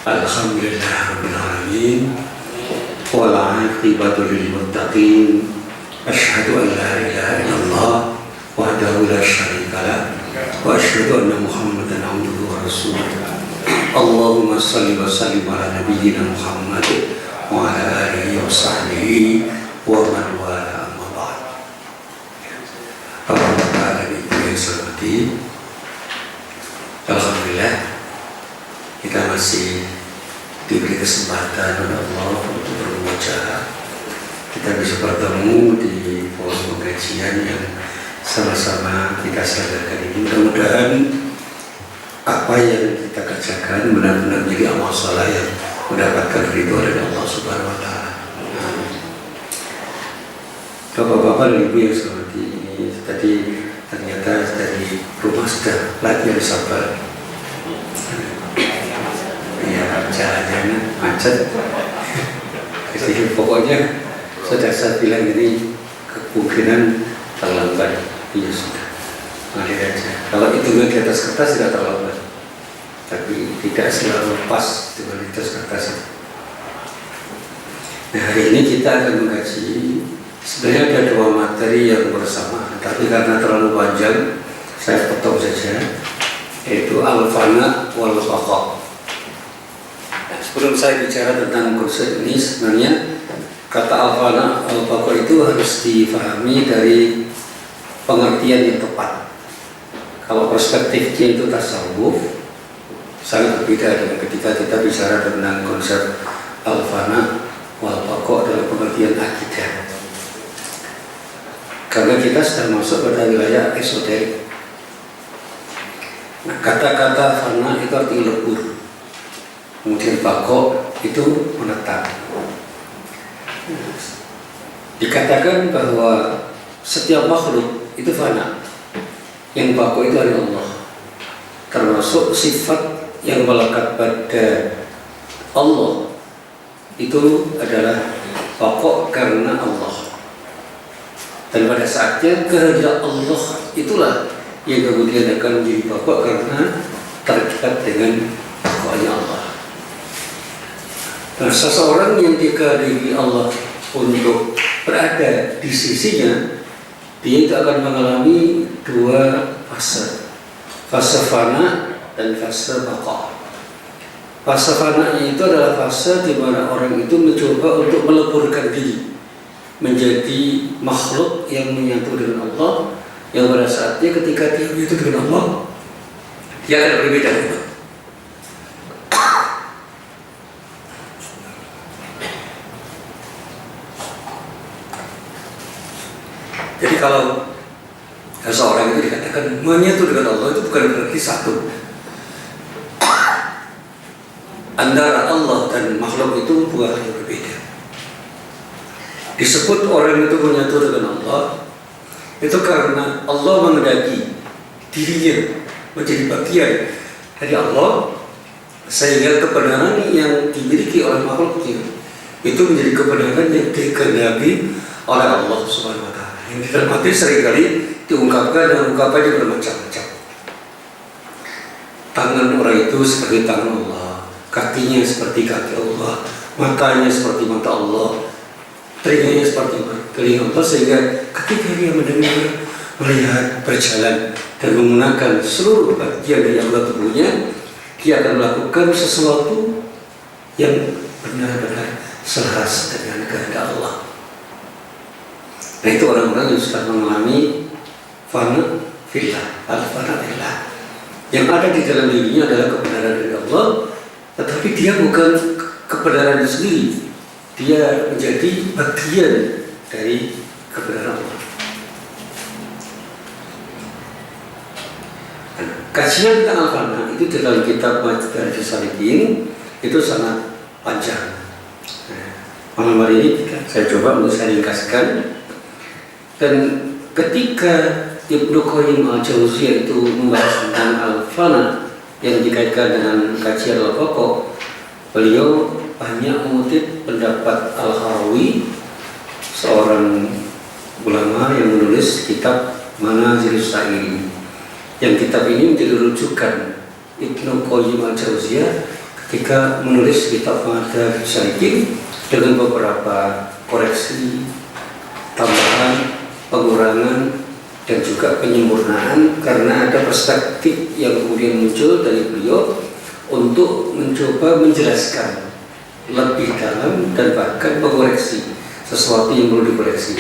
Alhamdulillah Rabbil Alamin, wal aqibatu lil muttaqin. Asyhadu an la ilaha illallah wahdahu la syarika lah, wa asyhadu anna Muhammadan abduhu wa rasuluh. Allahumma shalli wa sallim ala nabiyyina Muhammad wa ala alihi wa sahbihi wa man wala, amma ba'd. Bapak-bapak dan ibu yang saya hormati, alhamdulillah kita masih diberi kesempatan oleh Allah untuk bermuajaah. Kita bisa bertemu di forum pengajian yang sama-sama kita selenggarakan ini. Mudah-mudahan apa yang kita kerjakan benar-benar menjadi amal saleh yang mendapatkan ridho dari Allah Subhanahu wa Ta'ala. Bapak-bapak dan ibu yang seperti ini, tadi ternyata dari rumah sudah latihan sabar. Ya, jalan-jalan macet. Jadi pokoknya sudah saya bilang ini kemungkinan terlambat. Ya sudah, mari aja. Kalau hitungan di atas kertas tidak terlambat, tapi tidak selalu pas dengan di atas kertas itu. Nah, hari ini kita akan mengkaji. Sebenarnya ada dua materi yang bersama, tapi karena terlalu panjang, saya potong saja, yaitu al-fana wal baqa. Nah, sebelum saya bicara tentang konsep ini, sebenarnya kata al-fana wal baqa itu harus difahami dari pengertian yang tepat. Kalau perspektifnya itu tasawuf, sangat berbeda dengan ketika kita bicara tentang konsep al-fana wal baqa dalam pengertian akidah. Karena kita sedang masuk pada wilayah esoterik. Nah, kata-kata fana itu artinya lebur, kemudian baqa itu menetap. Dikatakan bahwa setiap makhluk itu fana, yang baqa itu adalah Allah. Termasuk sifat yang melekat pada Allah itu adalah baqa karena Allah. Dan pada saatnya kehendak Allah itulah yang kemudian akan menjadi baqa karena terdekat dengan baqanya Allah. Nah, seseorang yang dikehendaki Allah untuk berada di sisinya, dia itu akan mengalami dua fase fana dan fase baqa. Fase fana itu adalah fase di mana orang itu mencoba untuk meleburkan diri menjadi makhluk yang menyatu dengan Allah, yang pada saatnya ketika dia menyatu dengan Allah, dia akan berbeda. Jadi kalau seseorang itu dikatakan menyatu dengan Allah, itu bukan berarti satu. Antara Allah dan makhluk itu bukan hal yang berbeda. Disebut orang itu menyatu dengan Allah itu karena Allah menghendaki dirinya menjadi bagian dari Allah, sehingga kebenaran yang dimiliki oleh makhluknya itu menjadi kebenaran yang dikehendaki oleh Allah Subhanahu wa Ta'ala. Yang di dalam hati seringkali diungkapkan dan ungkapannya bermacam-macam. Tangan orang itu seperti tangan Allah, kakinya seperti kaki Allah, matanya seperti mata Allah, telinganya seperti telinga Allah, sehingga ketika dia mendengar, melihat, berjalan dan menggunakan seluruh bagian dari anggota tubuhnya, dia akan melakukan sesuatu yang benar-benar selaras dengan kehendak Allah. Nah, itu orang-orang yang sudah mengalami fana fillah, al-fana fillah. Yang ada di dalam dirinya adalah kebenaran dari Allah, tetapi dia bukan kebenaran itu sendiri. Dia menjadi bagian dari kebenaran Allah. Kajian tentang al-fana itu dalam kitab Madarijus Salikin itu sangat panjang. Malam hari ini saya coba untuk saya ringkaskan. Dan ketika Ibnu Qayyim al-Jauziyah itu membahas tentang al-fana yang dikaitkan dengan kajian al-baqa, beliau banyak mengutip pendapat Al-Harawi, seorang ulama yang menulis kitab Manazilus Sa'ili. Yang kitab ini menjadi rujukan Ibnu Qayyim al-Jauziyah ketika menulis kitab Madarij Salikin dengan beberapa koreksi, tambahan, pengurangan, dan juga penyempurnaan, karena ada perspektif yang kemudian muncul dari beliau untuk mencoba menjelaskan lebih dalam dan bahkan mengoreksi sesuatu yang perlu dikoreksi.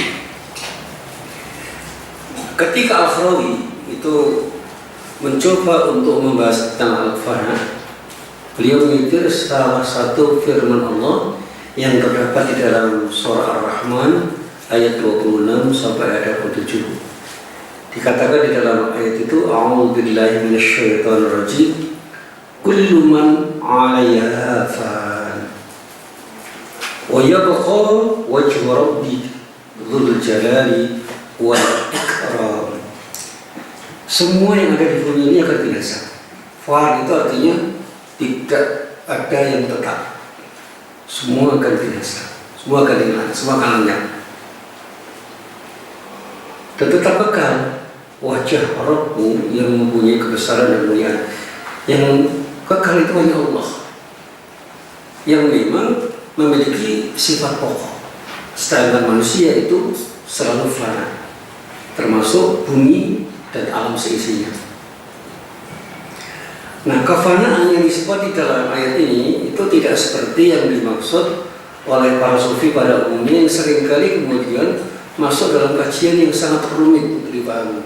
Ketika Al-Kharawi itu mencoba untuk membahas tentang al-fana, beliau menyitir salah satu firman Allah yang terdapat di dalam surah Ar-Rahman ayat 26 sampai ayat 27. Dikatakan di dalam ayat itu, a'udzubillahi minasyaitonir rajim, kullu man 'alaiha fan wa yabqa wajhu rabbika dzul jalali wal ikram. Semua yang ada di bumi ini akan binasa. Fan itu artinya tidak ada yang tetap. Semua akan binasa, semua akan hilang, semua akan lenyap. Dan tetap kekal wajah Rabbmu yang mempunyai kebesaran dan kemuliaan. Yang kekal itu hanya Allah, yang memang memiliki sifat pokok. Sedangkan manusia itu selalu fana, termasuk bumi dan alam seisinya. Nah, kefanaan yang disebut di dalam ayat ini itu tidak seperti yang dimaksud oleh para sufi pada umumnya, yang seringkali kemudian masuk dalam kajian yang sangat rumit untuk dipahami.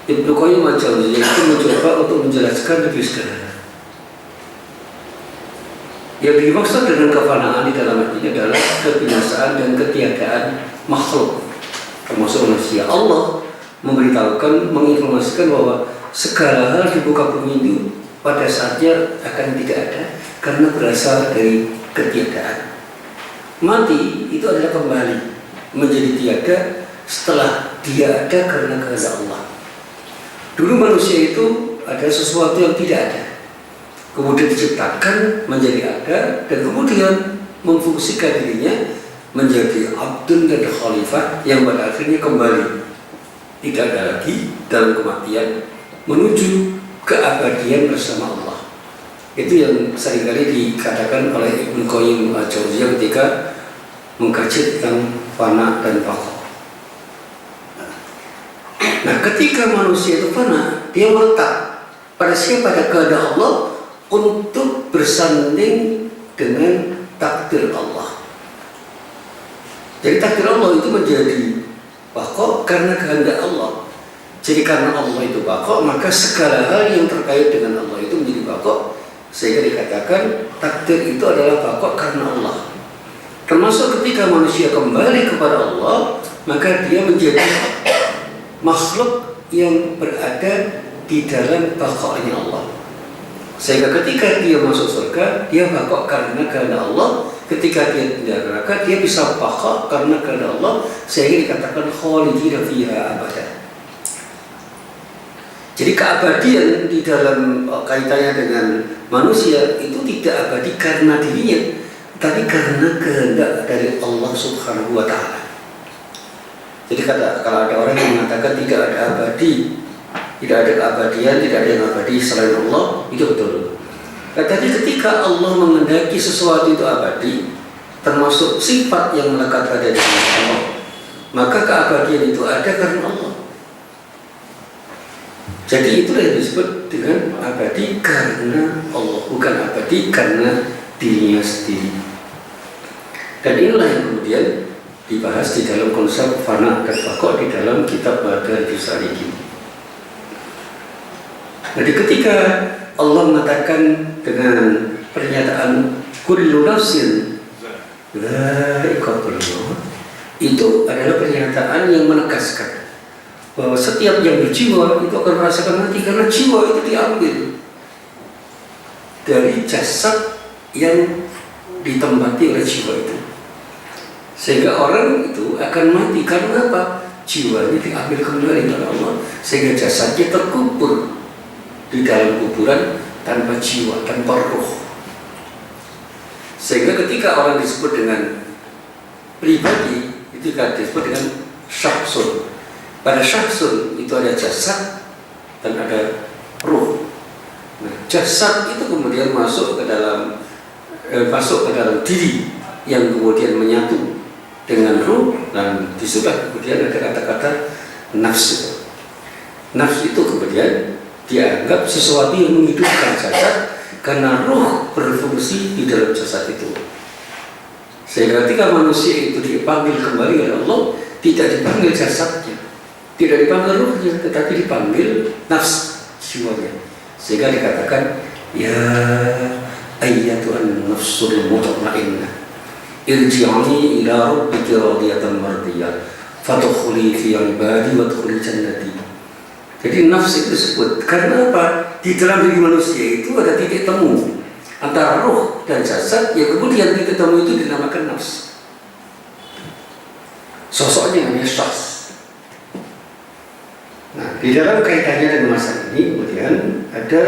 Ibnu Qayyim al-Jauziyah itu mencoba untuk menjelaskan lebih sederhana. Yang dimaksud dengan kefanaan di dalam ayat ini adalah kebinasaan dan ketiadaan makhluk, termasuk manusia. Allah memberitahukan, menginformasikan bahwa segala hal di muka bumi itu pada saatnya akan tidak ada karena berasal dari ketiadaan. Mati itu adalah kembali menjadi tiada setelah dia ada karena kehendak Allah. Dulu manusia itu ada sesuatu yang tidak ada, kemudian diciptakan menjadi ada, dan kemudian memfungsikan dirinya menjadi abdun dan khalifah yang pada akhirnya kembali tidak ada lagi dalam kematian menuju keabadian bersama Allah. Itu yang seringkali dikatakan oleh Ibnu Qayyim al-Jauziyah ketika mengkaji tentang fana dan baqa. Nah, ketika manusia itu fana, dia meletak pada siapa, pada kehendak Allah untuk bersanding dengan takdir Allah. Jadi takdir Allah itu menjadi baqa karena kehendak Allah. Jadi karena Allah itu baqa, maka segala hal yang terkait dengan Allah itu menjadi baqa, sehingga dikatakan takdir itu adalah baqa karena Allah. Termasuk ketika manusia kembali kepada Allah, maka dia menjadi makhluk yang berada di dalam baqa'nya Allah. Sehingga ketika dia masuk surga, dia baqa karena kehendak Allah. Ketika dia tidak neraka, dia bisa baqa karena kehendak Allah, sehingga dikatakan khalidina fiha abada. Jadi keabadian di dalam kaitannya dengan manusia itu tidak abadi karena dirinya, tapi karena kehendak dari Allah Subhanahu wa Ta'ala. Jadi kalau ada orang yang mengatakan tidak ada abadi, tidak ada keabadian, tidak ada yang abadi selain Allah, itu betul. Tetapi ketika Allah menghendaki sesuatu itu abadi, termasuk sifat yang melekat pada diri Allah, maka keabadian itu ada karena Allah. Jadi itulah yang disebut dengan abadi karena Allah, bukan abadi karena dirinya sendiri. Dan inilah yang kemudian dibahas di dalam konsep fana dan baqa di dalam kitab Madarij Salikin. Jadi ketika Allah mengatakan dengan pernyataan kullu nafsin dha'iqatul maut, itu adalah pernyataan yang menegaskan bahwa setiap yang berjiwa itu akan merasakan mati, karena jiwa itu diambil dari jasad yang ditempati oleh jiwa itu. Sehingga orang itu akan mati karena apa? Jiwanya diambil kembali oleh Allah, sehingga jasadnya terkubur di dalam kuburan tanpa jiwa, tanpa roh. Sehingga ketika orang disebut dengan pribadi, itu kan disebut dengan syakhsun. Pada syakhsun itu ada jasad dan ada ruh. Nah, jasad itu kemudian masuk ke dalam diri yang kemudian menyatu dengan ruh, dan disitulah kemudian ada kata-kata nafsu. Nafsu itu kemudian dianggap sesuatu yang menghidupkan jasad karena ruh berfungsi di dalam jasad itu. Sehingga ketika manusia itu dipanggil kembali oleh Allah, tidak dipanggil jasadnya, tidak dipanggil ruhnya, tetapi dipanggil nafs, jiwanya. Sehingga dikatakan, ya ayyatuhan nafsul mutmainnah, irji'ani ila rabbiki radiyatan mardiyah, fadkhuli fi ibadi wadkhuli jannati. Jadi nafs itu disebut karena apa? Di dalam diri manusia itu ada titik temu antara ruh dan jasad, yang kemudian titik temu itu dinamakan nafs. Sosoknya namanya syahs. Nah, di dalam kaitannya dengan masalah ini kemudian ada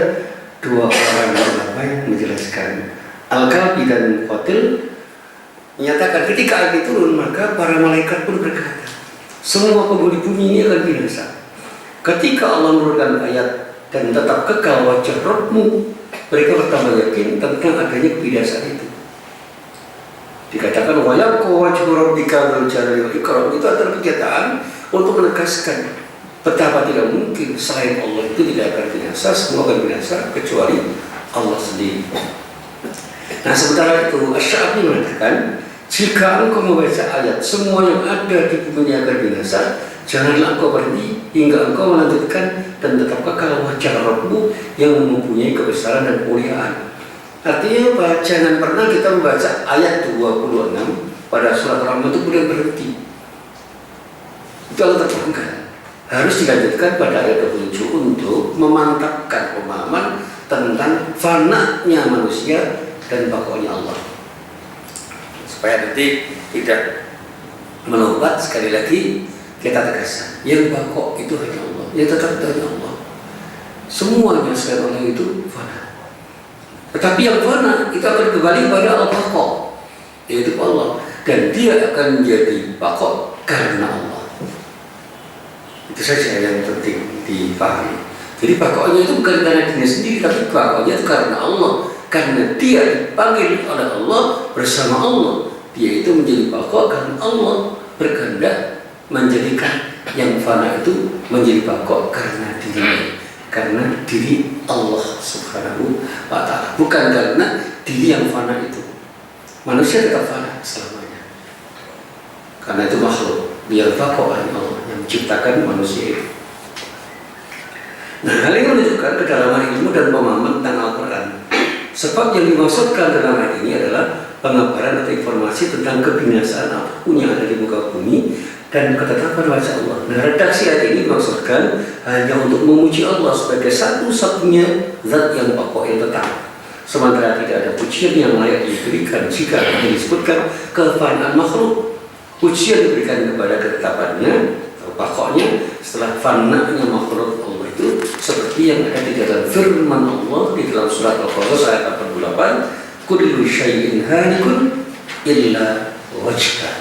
dua orang ulama yang menjelaskan. Al-Kalbi dan Qatil menyatakan ketika ayat turun maka para malaikat pun berkata, semua penghuni bumi ini akan binasa. Ketika Allah menurunkan ayat dan tetap kekal wajah Rabbmu, mereka bertambah yakin tentang adanya kebinasaan itu. Dikatakan wayabqa wajhu rabbika dzul jalali wal ikram, itu adalah pernyataan untuk menegaskan betapa tidak mungkin selain Allah itu tidak akan binasa, semua akan binasa kecuali Allah sendiri. Nah, sementara itu Asy-Sya'bi mengatakan, jika engkau membaca ayat semua yang ada di bumi ini akan binasa, janganlah engkau berhenti hingga engkau melanjutkan dan tetap kekal wajah Rabbmu yang mempunyai kebesaran dan kemuliaan. Artinya apa? Jangan pernah kita membaca ayat 26 pada surat Rahman itu kemudian berhenti. Itu Allah terangkan. Harus dilanjutkan pada ayat 27 untuk memantapkan pemahaman tentang fananya manusia dan bakaunya Allah. Supaya nanti tidak melompat. Sekali lagi kita tegaskan, yang bakau itu hanya Allah, yang tetap hanya Allah. Semuanya selain Allah itu fana. Tetapi yang fana itu akan kembali pada al-baqo, yaitu Allah, dan dia akan menjadi baqo karena Allah. Itu saja yang penting dipahami. Jadi baqonya itu bukan karena dirinya sendiri, tapi baqonya itu karena Allah, karena dia dipanggil oleh Allah bersama Allah. Dia itu menjadi baqo karena Allah berkehendak menjadikan yang fana itu menjadi baqo karena dirinya, karena diri Allah Subhanahu wa ta'ala, bukan karena diri yang fana itu. Manusia tetap fana selamanya karena itu makhluk, biar baqo hanya Allah yang menciptakan manusia itu. Nah, hal ini menunjukkan kedalaman ilmu dan pemahaman tentang Al-Quran. Sebab yang dimaksudkan dalam hal ini adalah pengabaran atau informasi tentang kebinasaan apapun yang ada di muka bumi dan ketetapan wajah Allah. Nah, redaksi ayat ini dimaksudkan hanya untuk memuji Allah sebagai satu-satunya zat yang pokok yang tetap. Sementara tidak ada pujian yang layak diberikan jika hanya disebutkan kefanaan makhluk. Pujian diberikan kepada ketetapannya atau pokoknya setelah fananya makhluk Allah itu, seperti yang ada di dalam firman Allah di dalam surat Al-Qasas ayat 48, kullu syai'in halikun illa wajhah.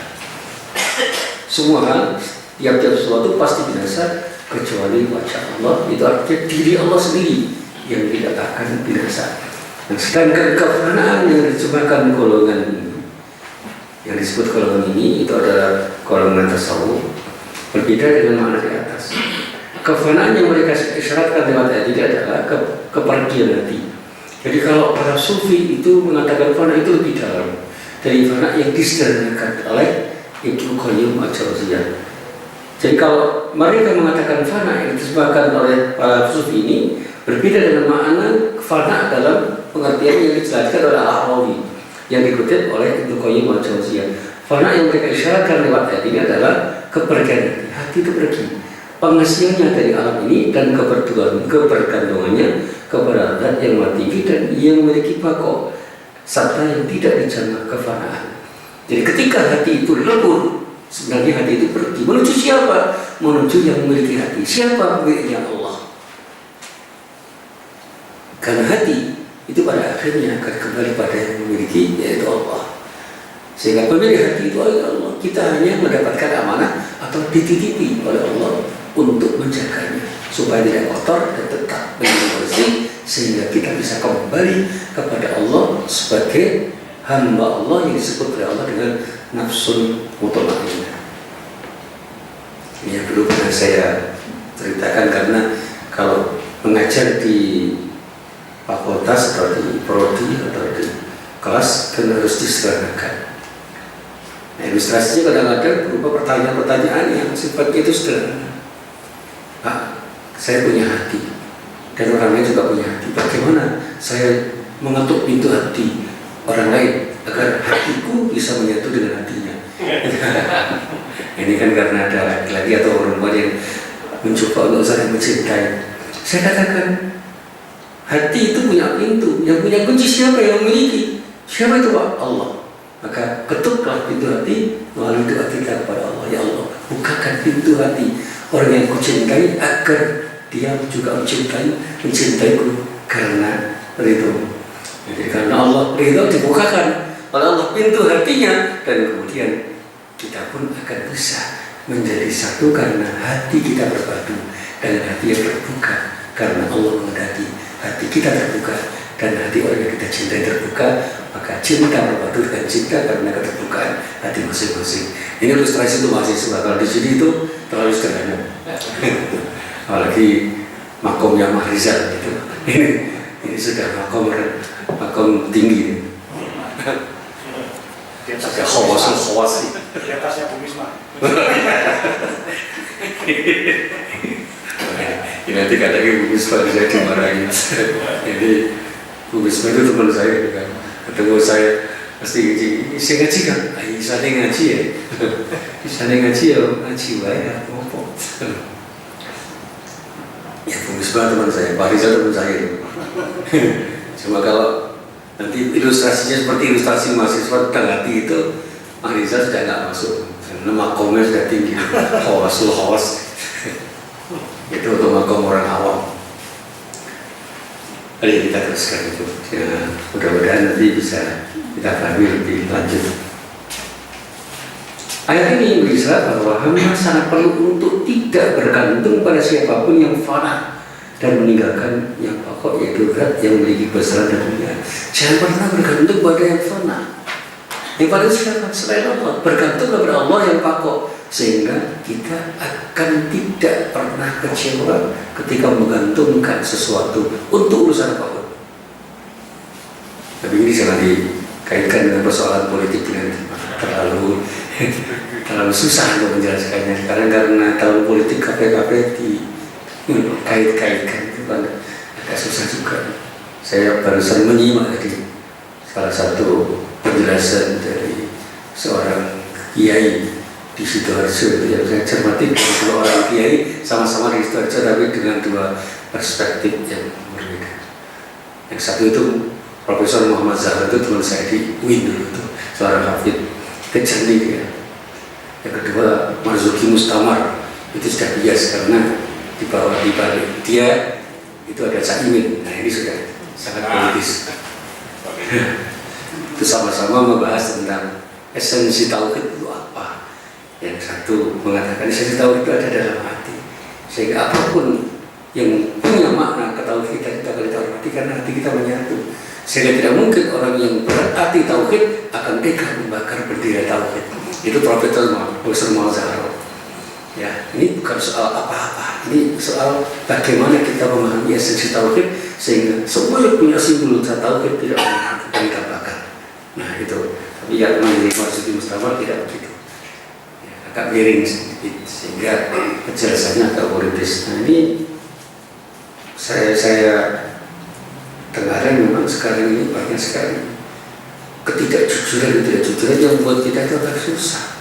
Semua hal, tiap-tiap sesuatu pasti binasa kecuali wajah Allah. Itu artinya diri Allah sendiri yang tidak akan binasa. Nah, sedangkan kefanaan yang diciptakan golongan ini, yang disebut golongan ini, itu adalah golongan tasawuf, berbeda dengan makna di atas. Kefanaan yang mereka isyaratkan lewat ayat ini adalah kepergian hati. Jadi kalau para sufi itu mengatakan fana itu lebih dalam dari fana yang disederhanakan oleh Ibnu Qayyim al-Jauziyah. Jadi kalau mereka mengatakan fana yang disebabkan oleh para sufi ini berbeda dengan makna fana dalam pengertian yang dijelaskan oleh Al-Ahwawi yang dikutip oleh Ibnu Qayyim al-Jauziyah. Fana yang mereka isyaratkan lewat ayat ini adalah kepergian hati. Hati itu pergi, pengasihannya dari alam ini dan kebergantungannya kepada zat yang maha tinggi dan yang memiliki baqo serta yang tidak dijangka kefanaan. Jadi ketika hati itu lebur, sebenarnya hati itu pergi menuju siapa? Menuju yang memiliki hati. Siapa pemiliknya? Allah. Karena hati itu pada akhirnya akan kembali pada yang memiliki, yaitu Allah. Sehingga pemilik hati itu adalah Allah. Kita hanya mendapatkan amanah atau dititipi oleh Allah untuk menjaganya supaya tidak kotor dan tetap menjadi bersih sehingga kita bisa kembali kepada Allah sebagai hamba Allah yang disebut oleh Allah dengan nafsun mutmainnah. Ini yang dulu pernah saya ceritakan, karena kalau mengajar di fakultas atau di prodi atau di kelas kan harus disederhanakan. Nah, ilustrasinya kadang-kadang berupa pertanyaan-pertanyaan yang sifatnya itu sederhana. Pak, saya punya hati dan orang lain juga punya hati. Bagaimana saya mengetuk pintu hati orang lain agar hatiku bisa menyatu dengan hatinya? Ini kan karena ada laki-laki atau perempuan yang mencoba untuk saling mencintai. Saya katakan, hati itu punya pintu, yang punya kunci siapa yang memiliki? Siapa itu, Pak? Allah. Maka ketuklah pintu hati melalui doa kita kepada Allah. Ya Allah, bukakan pintu hati orang yang kucintai agar dia juga mencintaiku karena ridho. Jadi karena Allah ridho dibukakan oleh Allah pintu hatinya, dan kemudian kita pun akan bisa menjadi satu karena hati kita berbadu dengan hati yang terbuka, karena Allah menghendaki hati kita terbuka dan hati orang yang kita cintai terbuka. Maka cinta berbadu dengan cinta karena keterbukaan hati masing-masing. Ini ilustrasi itu mahasiswa. Kalau di sini itu terlalu sederhana. Apalagi makomnya Mahrizal gitu. Ini sudah makom tinggi. Agak khawas sih. Di atasnya Bu Misma. Ini nanti katanya Bu Misma bisa dimarahin. Jadi Bu Misma itu teman saya kan. Ketemu saya pasti ngaji kan? Bisa ngaji ya? Bisa ngaji ya? Ngaji wae apa? Ya Bu Misbah teman saya, Pak Rizal teman saya. Cuma kalau nanti ilustrasinya seperti ilustrasi mahasiswa tentang hati itu, Pak Rizal sudah nggak masuk. Karena makomnya sudah tinggi, hawas. Itu untuk makom orang awam. Mari kita teruskan itu. Ya, mudah-mudahan nanti bisa kita pahami lebih lanjut. Ayat ini berisyarat bahwa hamba sangat perlu untuk tidak bergantung pada siapapun yang fana dan meninggalkan yang pokok, yaitu zat yang memiliki kebesaran dan dunia. Jangan pernah bergantung pada yang fana. Yang paling siapa? Selain Allah. Bergantung kepada Allah yang pokok, sehingga kita akan tidak pernah kecewa ketika menggantungkan sesuatu untuk urusan apapun. Tapi ini jangan dikaitkan dengan persoalan politik dengan terlalu susah untuk menjelaskannya. Karena tahun politik KPKP dikait-kaitkan itu kan agak susah juga. Saya barusan menyimak tadi salah satu penjelasan dari seorang kiai di Sidoarjo yang saya cermati, dua orang kiai sama-sama di Sidoarjo tapi dengan dua perspektif yang berbeda. Yang satu itu Profesor Muhammad Zahra, itu teman saya di UIN dulu, itu seorang hafid kecerdik ya. Yang kedua Marzuki Mustamar, itu sudah bias karena di bawah di balik dia itu ada Caimin. Nah ini sudah sangat politis. Itu sama-sama membahas tentang esensi tauhid itu apa. Yang satu mengatakan esensi tauhid itu ada dalam hati, sehingga apapun yang punya makna ketauhidan kita akan dihormati karena hati kita menyatu. Sehingga tidak mungkin orang yang berarti tauhid akan tega membakar bendera tauhid. Itu Profesor Muhammad Zahra. Ya, ini bukan soal apa-apa. Ini soal bagaimana kita memahami esensi tauhid sehingga semua yang punya simbol tauhid tidak akan kita bakar. Nah itu. Tapi ya teman dari Marzuki Mustamar tidak begitu. Agak miring sedikit sehingga penjelasannya agak politis. Nah ini saya dengarkan memang sekarang ini banyak sekali ketidakjujuran yang membuat kita itu agak susah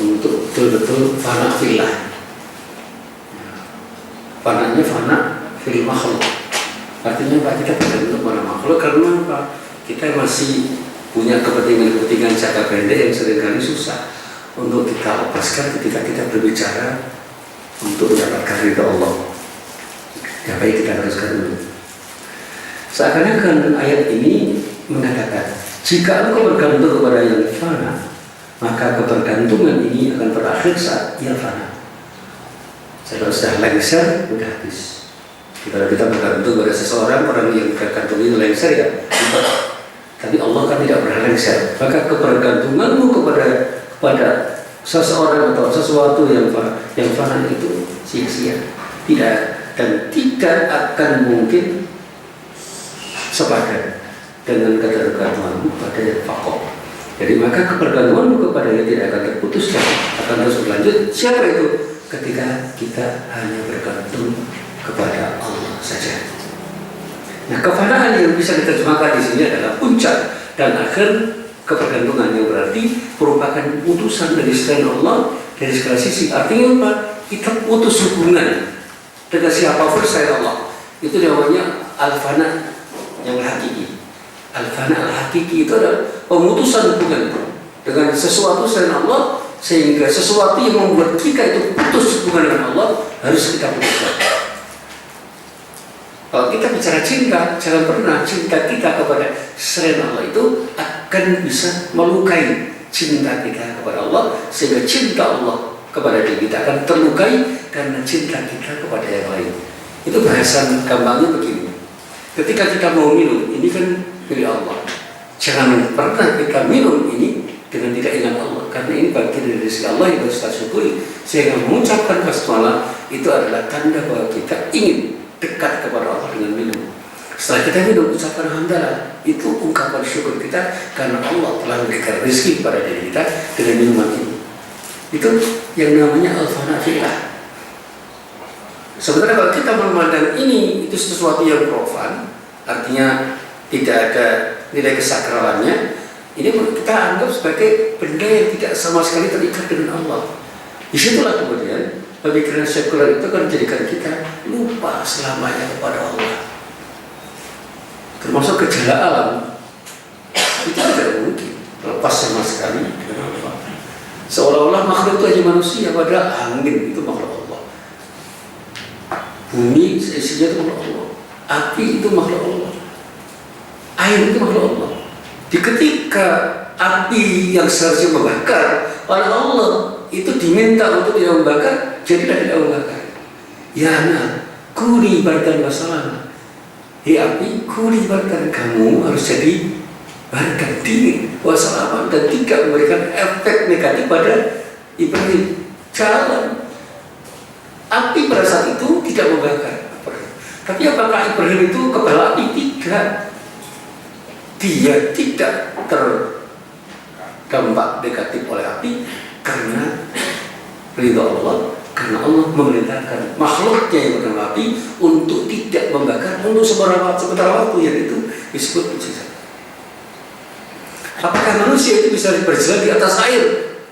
untuk betul-betul fana fillah. Fananya fana fil makhluk. Artinya Pak, kita bergantung pada makhluk karena apa? Kita masih punya kepentingan jangka pendek yang seringkali susah untuk kita lepaskan ketika kita berbicara untuk mendapatkan ridha Allah. Ya baik, kita teruskan dulu. Seakan-akan ayat ini mengatakan, jika engkau bergantung kepada yang fana, maka kebergantungan ini akan berakhir saat ia fana. Kalau sudah lengser, sudah habis. Kalau kita bergantung pada seseorang, orang yang bergantung itu lengser ya. Tapi Allah kan tidak pernah lengser. Maka kebergantunganmu kepada seseorang atau sesuatu yang fana itu sia-sia. Tidak, dan tidak akan mungkin sepadan dengan ketergantunganmu pada yang faqih. Jadi maka kebergantunganmu kepada yang tidak akan terputus dan akan terus berlanjut. Siapa itu? Ketika kita hanya bergantung kepada Allah saja. Nah, kefanaan yang bisa diterjemahkan di sini adalah puncak dan akhir kebergantungan, yang berarti merupakan putusan dari selain Allah dari segala sisi. Artinya apa? Kita putus hubungan dengan siapapun selain Allah. Itu namanya al-fana yang hakiki. Al-fana al-hakiki itu adalah pemutusan hubungan dengan sesuatu selain Allah, sehingga sesuatu yang membuat kita itu putus hubungan dengan Allah harus kita putuskan. Kalau kita bicara cinta, jangan pernah cinta kita kepada selain Allah itu akan bisa melukai cinta kita kepada Allah, sehingga cinta Allah kepada diri kita akan terlukai karena cinta kita kepada yang lain. Itu bahasan gampangnya begini. Ketika kita mau minum, ini kan milik Allah. Jangan pernah kita minum ini dengan tidak ingat Allah, karena ini bagian dari rezeki Allah yang harus kita syukuri. Sehingga mengucapkan basmalah itu adalah tanda bahwa kita ingin dekat kepada Allah dengan minum. Setelah kita minum, ucapkan hamdalah, itu ungkapan syukur kita karena Allah telah memberikan rezeki kepada diri kita dengan minuman ini. Itu yang namanya al-fana fillah. Sebenarnya kalau kita memandang ini itu sesuatu yang profan, artinya tidak ada nilai kesakralannya, ini kita anggap sebagai benda yang tidak sama sekali terikat dengan Allah. Disitulah kemudian pemikiran sekuler itu akan menjadikan kita lupa selamanya kepada Allah. Termasuk gejala alam itu tidak mungkin lepas sama sekali dengan Allah. Seolah-olah makhluk itu hanya manusia, padahal angin itu makhluk Allah, bumi isinya itu makhluk Allah, api itu makhluk Allah, air itu makhluk Allah. Di ketika api yang seharusnya membakar oleh Allah itu diminta untuk tidak membakar, jadilah tidak membakar. Ya nah, kuni bardan wasalam. Hei api, kuni bardan, kamu harus jadi bardan dingin wasalam dan tidak memberikan efek negatif pada Ibrahim. Jalan api pada saat itu tidak membakar. Tapi apakah Ibrahim itu kepala api? Tidak. Dia tidak terdampak negatif oleh api karena ridha Allah, karena Allah memerintahkan makhluknya yang bernama api untuk tidak membakar untuk sementara waktu, yang itu disebut mukjizat. Apakah manusia itu bisa berjalan di atas air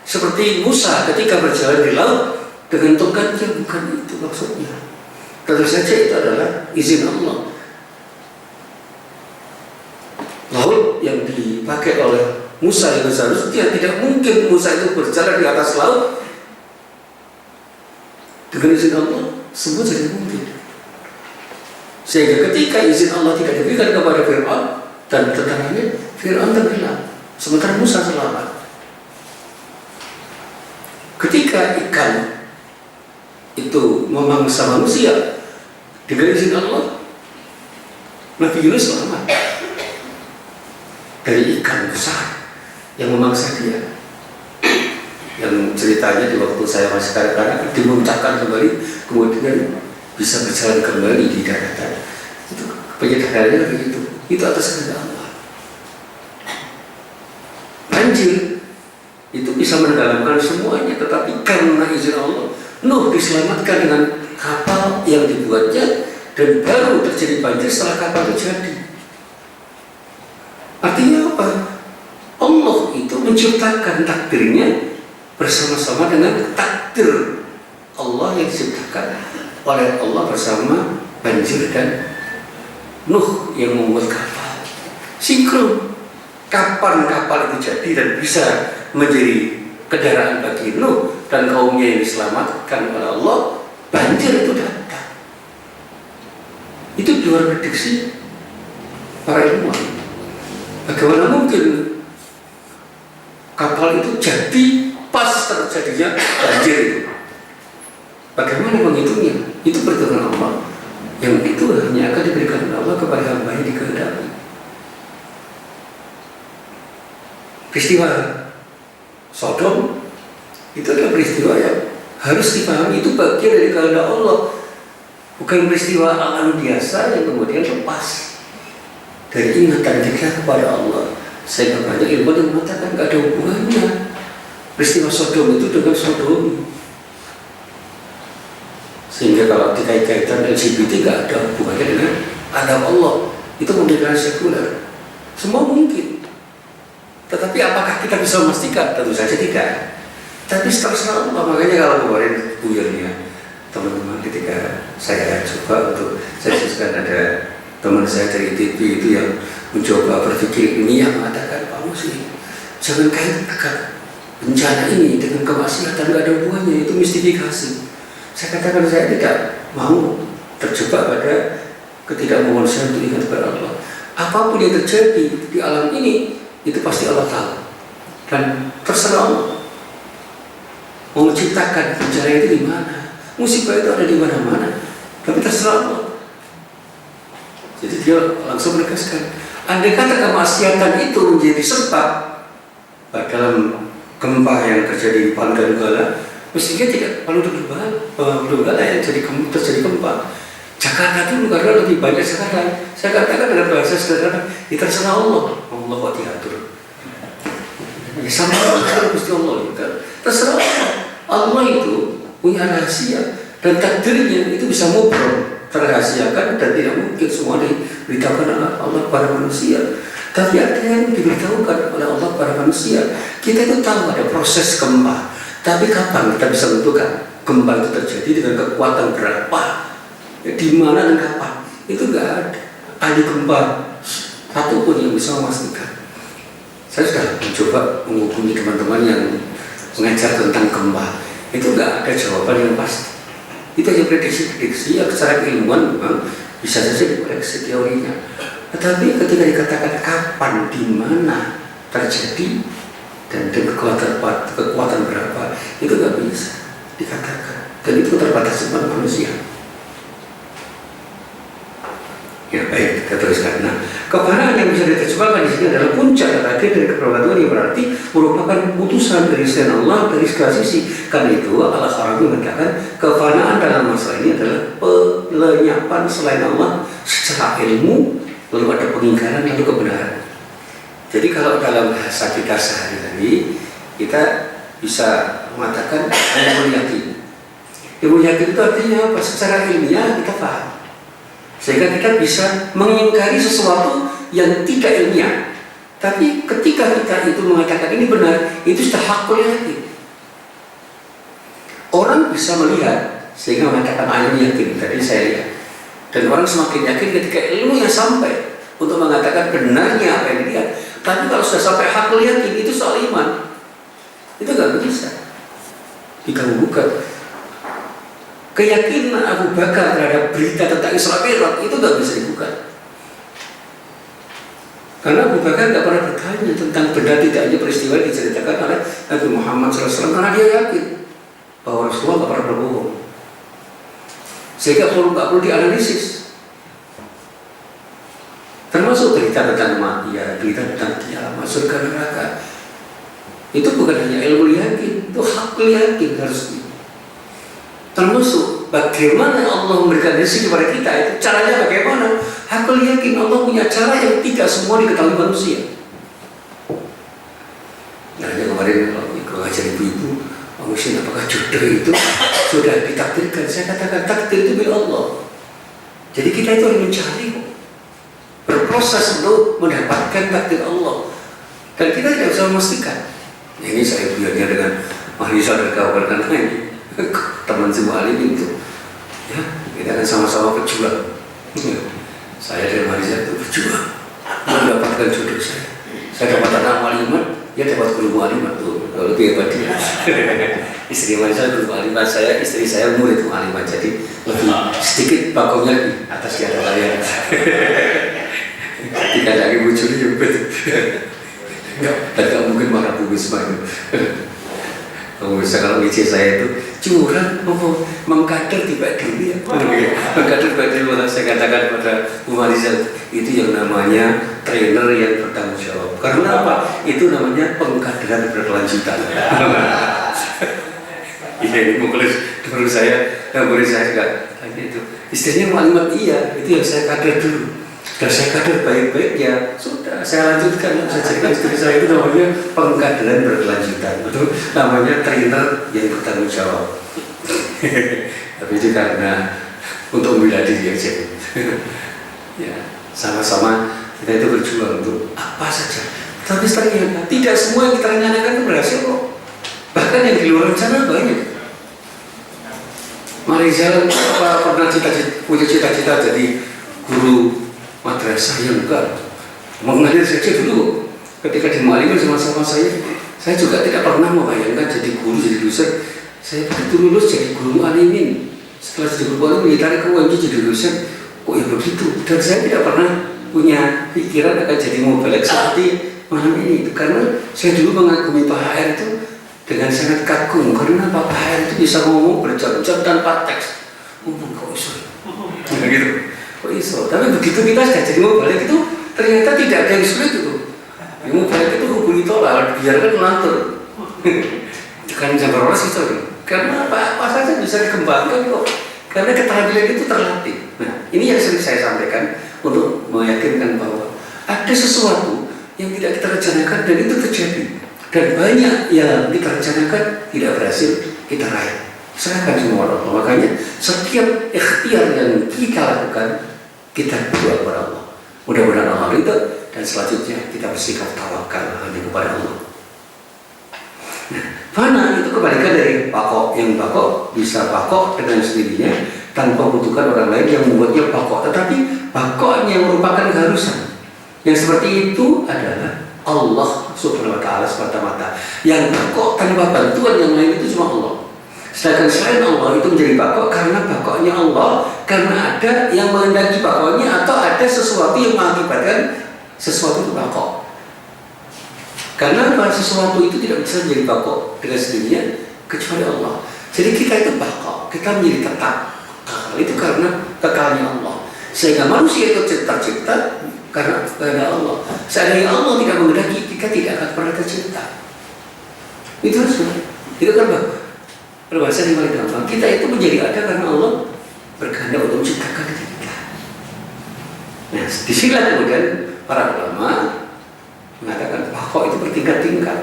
seperti Musa ketika berjalan di laut dengan tongkatnya? Bukan itu maksudnya. Tentu saja itu adalah izin Allah. Laut yang dipakai oleh Musa yang seharusnya tidak mungkin Musa itu berjalan di atas laut dengan izin Allah, semua jadi mungkin. Sehingga ketika izin Allah tidak diberikan kepada Fir'aun dan tentaranya, Fir'aun tenggelam, sementara Musa selamat. Ketika ikan itu memangsa manusia dengan izin Allah, Nabi Yunus selamat dari ikan besar yang memangsa dia. Yang ceritanya di waktu saya masih kanak-kanak dimuntahkan kembali, kemudian bisa berjalan kembali di daratan. Itu penyederhananya begitu. Itu atas kehendak Allah. Banjir itu bisa menenggelamkan semuanya, tetapi karena izin Allah, Nuh diselamatkan dengan kapal yang dibuatnya, dan baru terjadi banjir setelah kapal itu jadi. Artinya apa? Allah itu menciptakan takdirnya bersama-sama dengan takdir Allah yang diciptakan oleh Allah bersama banjir dan Nuh yang membuat kapal. Sinkron. Kapan kapal itu jadi dan bisa menjadi kendaraan bagi Nuh dan kaumnya yang diselamatkan oleh Allah, banjir itu datang. Itu di luar prediksi para ilmuwan. Bagaimana mungkin kapal itu jadi pas terjadinya banjir itu? Bagaimana menghitungnya? Itu perhitungan Allah yang itu hanya akan diberikan Allah kepada hamba yang dikehendaki. Peristiwa Sodom itu adalah peristiwa yang harus dipahami, itu bagian dari kehendak Allah, bukan peristiwa alam biasa yang kemudian lepas dari ingatan kita kepada Allah. Sehingga banyak ilmuwan yang mengatakan tidak ada hubungannya peristiwa Sodom itu dengan Sodom. Sehingga kalau dikait-kaitan LGBT tidak ada hubungannya dengan adab Allah, itu pemikiran sekuler. Semua mungkin, tetapi apakah kita bisa memastikan? Tentu saja tidak. Tapi terserah Allah. Makanya kalau kemarin buyarnya teman-teman ketika saya coba untuk, saya jelaskan ada teman saya dari TV itu yang mencoba berpikir ini yang mengatakan, Pak Muslim, jangan kaitkan bencana ini dengan kemaksiatan, tidak ada hubungannya, itu mistifikasi. Saya katakan saya tidak mau terjebak pada ketidakmauan saya untuk ingat kepada Allah. Apapun yang terjadi di alam ini, itu pasti Allah tahu. Dan terserah Allah mau menciptakan bencana itu di mana, musibah itu ada di mana-mana, tapi terserah Allah. Jadi dia langsung menegaskan, andai kata kemaksiatan itu menjadi sebab dalam gempa yang terjadi di Pangandaran, mestinya tidak perlu Donggala yang terjadi gempa. Jakarta dulu karena lebih banyak sekarang. Saya katakan dengan bahasa sederhana, itu terserah Allah. Allah kok diatur. Ya sama Allah, mesti Allah juga. Terserah Allah. Allah itu punya rahasia dan takdirnya itu bisa ngobrol, terrahasiakan dan tidak mungkin semua diberitahukan oleh Allah kepada manusia. Tapi ada yang diberitahukan oleh Allah kepada manusia. Kita itu tahu ada proses gempa, tapi kapan kita bisa menentukan gempa itu terjadi dengan kekuatan berapa, di mana dan kapan? Itu enggak ada ahli gempa satupun yang bisa memastikan. Saya sudah mencoba menghubungi teman-teman yang mengajar tentang gempa, itu enggak ada jawaban yang pasti. Itu hanya prediksi-prediksi yang secara ilmuwan memang bisa saja dikoreksi teorinya. Tetapi ketika dikatakan kapan, di mana terjadi dan dengan kekuatan berapa, itu nggak bisa dikatakan. Dan itu terbatas sama manusia. Ya baik, kita teruskan. Nah, kefanaan yang bisa diterjemahkan di sini adalah puncak yang akhir dari keberadaan yang berarti merupakan putusan dari selain Allah dari segala sisi. Karena itu Al-Kharabi mengatakan kefanaan dalam masalah ini adalah pelenyapan selain Allah secara ilmu, lalu ada pengingkaran lalu kebenaran. Jadi kalau dalam bahasa kita sehari-hari kita bisa mengatakan ilmu yakin. Ilmu yakin itu artinya apa? Secara ilmiah kita paham. Sehingga kita bisa mengingkari sesuatu yang tidak ilmiah. Tapi ketika kita itu mengatakan ini benar, itu sudah hakul yakin. Orang bisa melihat sehingga mengatakan ayam yakin. Tadi saya lihat. Dan orang semakin yakin ketika ilmunya sampai untuk mengatakan benarnya apa yang dilihat. Tapi kalau sudah sampai hakul yakin, itu soal iman. Itu nggak bisa diganggukan. Keyakinan Abu Bakar terhadap berita tentang Isra Mi'raj itu nggak bisa dibuka. Karena Abu Bakar nggak pernah bertanya tentang benda tidaknya peristiwa yang diceritakan oleh Nabi Muhammad SAW, karena dia yakin bahwa Rasulullah nggak pernah berbohong. Sehingga nggak perlu dianalisis. Termasuk berita tentang kematian, berita tentang kiamat, surga neraka. Itu bukan hanya ilmu yakin, itu hakul yakin harus. Termasuk bagaimana Allah memberikan rezeki kepada kita, itu caranya bagaimana? Hakul yakin Allah punya cara yang tidak semua diketahui manusia. Nah, kemarin kalau ngajar ibu-ibu, manusia apakah jodoh itu sudah ditakdirkan? Saya katakan takdir itu milik Allah. Jadi kita itu harus mencari, berproses untuk mendapatkan takdir Allah. Dan kita tidak bisa memastikan. Ini saya buyarnya dengan Mahrisa dan kawan-kawan lain. Teman semua alim itu, ya kita kan sama-sama berjuang. Saya dan Mahrisa itu berjuang mendapatkan jodoh saya. Saya dapat anak walimat, dia dapat guru walimat tuh, lebih hebat dia. Istri Mahrisa guru walimat saya, istri saya murid walimat, jadi lebih sedikit bagongnya di atas di atas kalian. Tidak lagi bujuri juga. Enggak mungkin marah Bu Bisma itu. Kamu bisa kalau ijazah saya itu curang mengkader tiba dulu ya. Mengkader tiba dulu, saya katakan pada Bu Mariza, itu yang namanya trainer yang bertanggung jawab. Karena apa? Itu namanya pengkaderan berkelanjutan. Ini menurut saya, murid saya juga tanya itu. Istilahnya maklumat iya, itu yang saya kader dulu. Dan saya kader baik-baik ya sudah, saya lanjutkan. Saya cerita istri saya itu namanya pengkaderan berkelanjutan. Itu namanya trainer yang bertanggung jawab. Tapi itu karena untuk membela diri aja. Ya, sama-sama kita itu berjuang untuk apa saja. Tapi ternyata tidak semua yang kita rencanakan itu berhasil kok. Bahkan yang di luar rencana banyak. Mariza pernah punya cita-cita jadi guru madrasah yang enggak mengajar saja dulu. Ketika di Mu'alimin sama-sama saya juga tidak pernah membayangkan jadi guru, jadi dosen. Saya begitu lulus jadi guru Mu'alimin. Setelah jadi guru Mu'alimin ditarik ke UMJ jadi dosen. Kok ya begitu? Dan saya tidak pernah punya pikiran akan jadi mubalek seperti malam ini. Karena saya dulu mengagumi Pak HR itu dengan sangat kagum, karena Pak HR itu bisa ngomong berjam-jam tanpa teks. Kok iso? Gitu. Kok iso? Tapi begitu kita sudah jadi mubalek itu ternyata tidak ada yang sulit itu. Yang mubalek itu hubungi tolak, biarkan mengatur. Kan jam berapa sih itu? Karena apa saja bisa dikembangkan kok. Karena keterampilan itu terlatih. Nah, ini yang sering saya sampaikan untuk meyakinkan bahwa ada sesuatu yang tidak kita rencanakan dan itu terjadi. Dan banyak yang kita rencanakan tidak berhasil kita raih. Serahkan semua Allah. Makanya setiap ikhtiar yang kita lakukan, kita berdoa kepada Allah. Mudah-mudahan Allah ridho dan selanjutnya kita bersikap tawakal hanya kepada Allah. Nah, fana itu kebalikan dari pakok. Yang pakok bisa pakok dengan sendirinya tanpa membutuhkan orang lain yang membuatnya pakok. Tetapi pakoknya merupakan keharusan. Yang seperti itu adalah Allah Subhanahu wa Ta'ala semata-mata. Yang pakok tanpa bantuan yang lain itu cuma Allah. Sedangkan selain Allah itu menjadi pakok karena pakoknya Allah, karena ada yang menghendaki pakoknya atau ada sesuatu yang mengakibatkan sesuatu itu pakok. Karena sesuatu itu tidak bisa menjadi pakok dengan sendirinya kecuali Allah. Jadi kita itu pakok, kita menjadi tetap kekal itu karena kekalnya Allah. Sehingga manusia itu tercipta karena Allah. Seandainya Allah tidak menghendaki, kita tidak akan pernah tercipta. Itu harus itu kan berbahasa yang paling gampang. Kita itu menjadi ada karena Allah berkehendak untuk menciptakan kita. Nah, disinilah kemudian para ulama mengatakan pakok itu bertingkat-tingkat.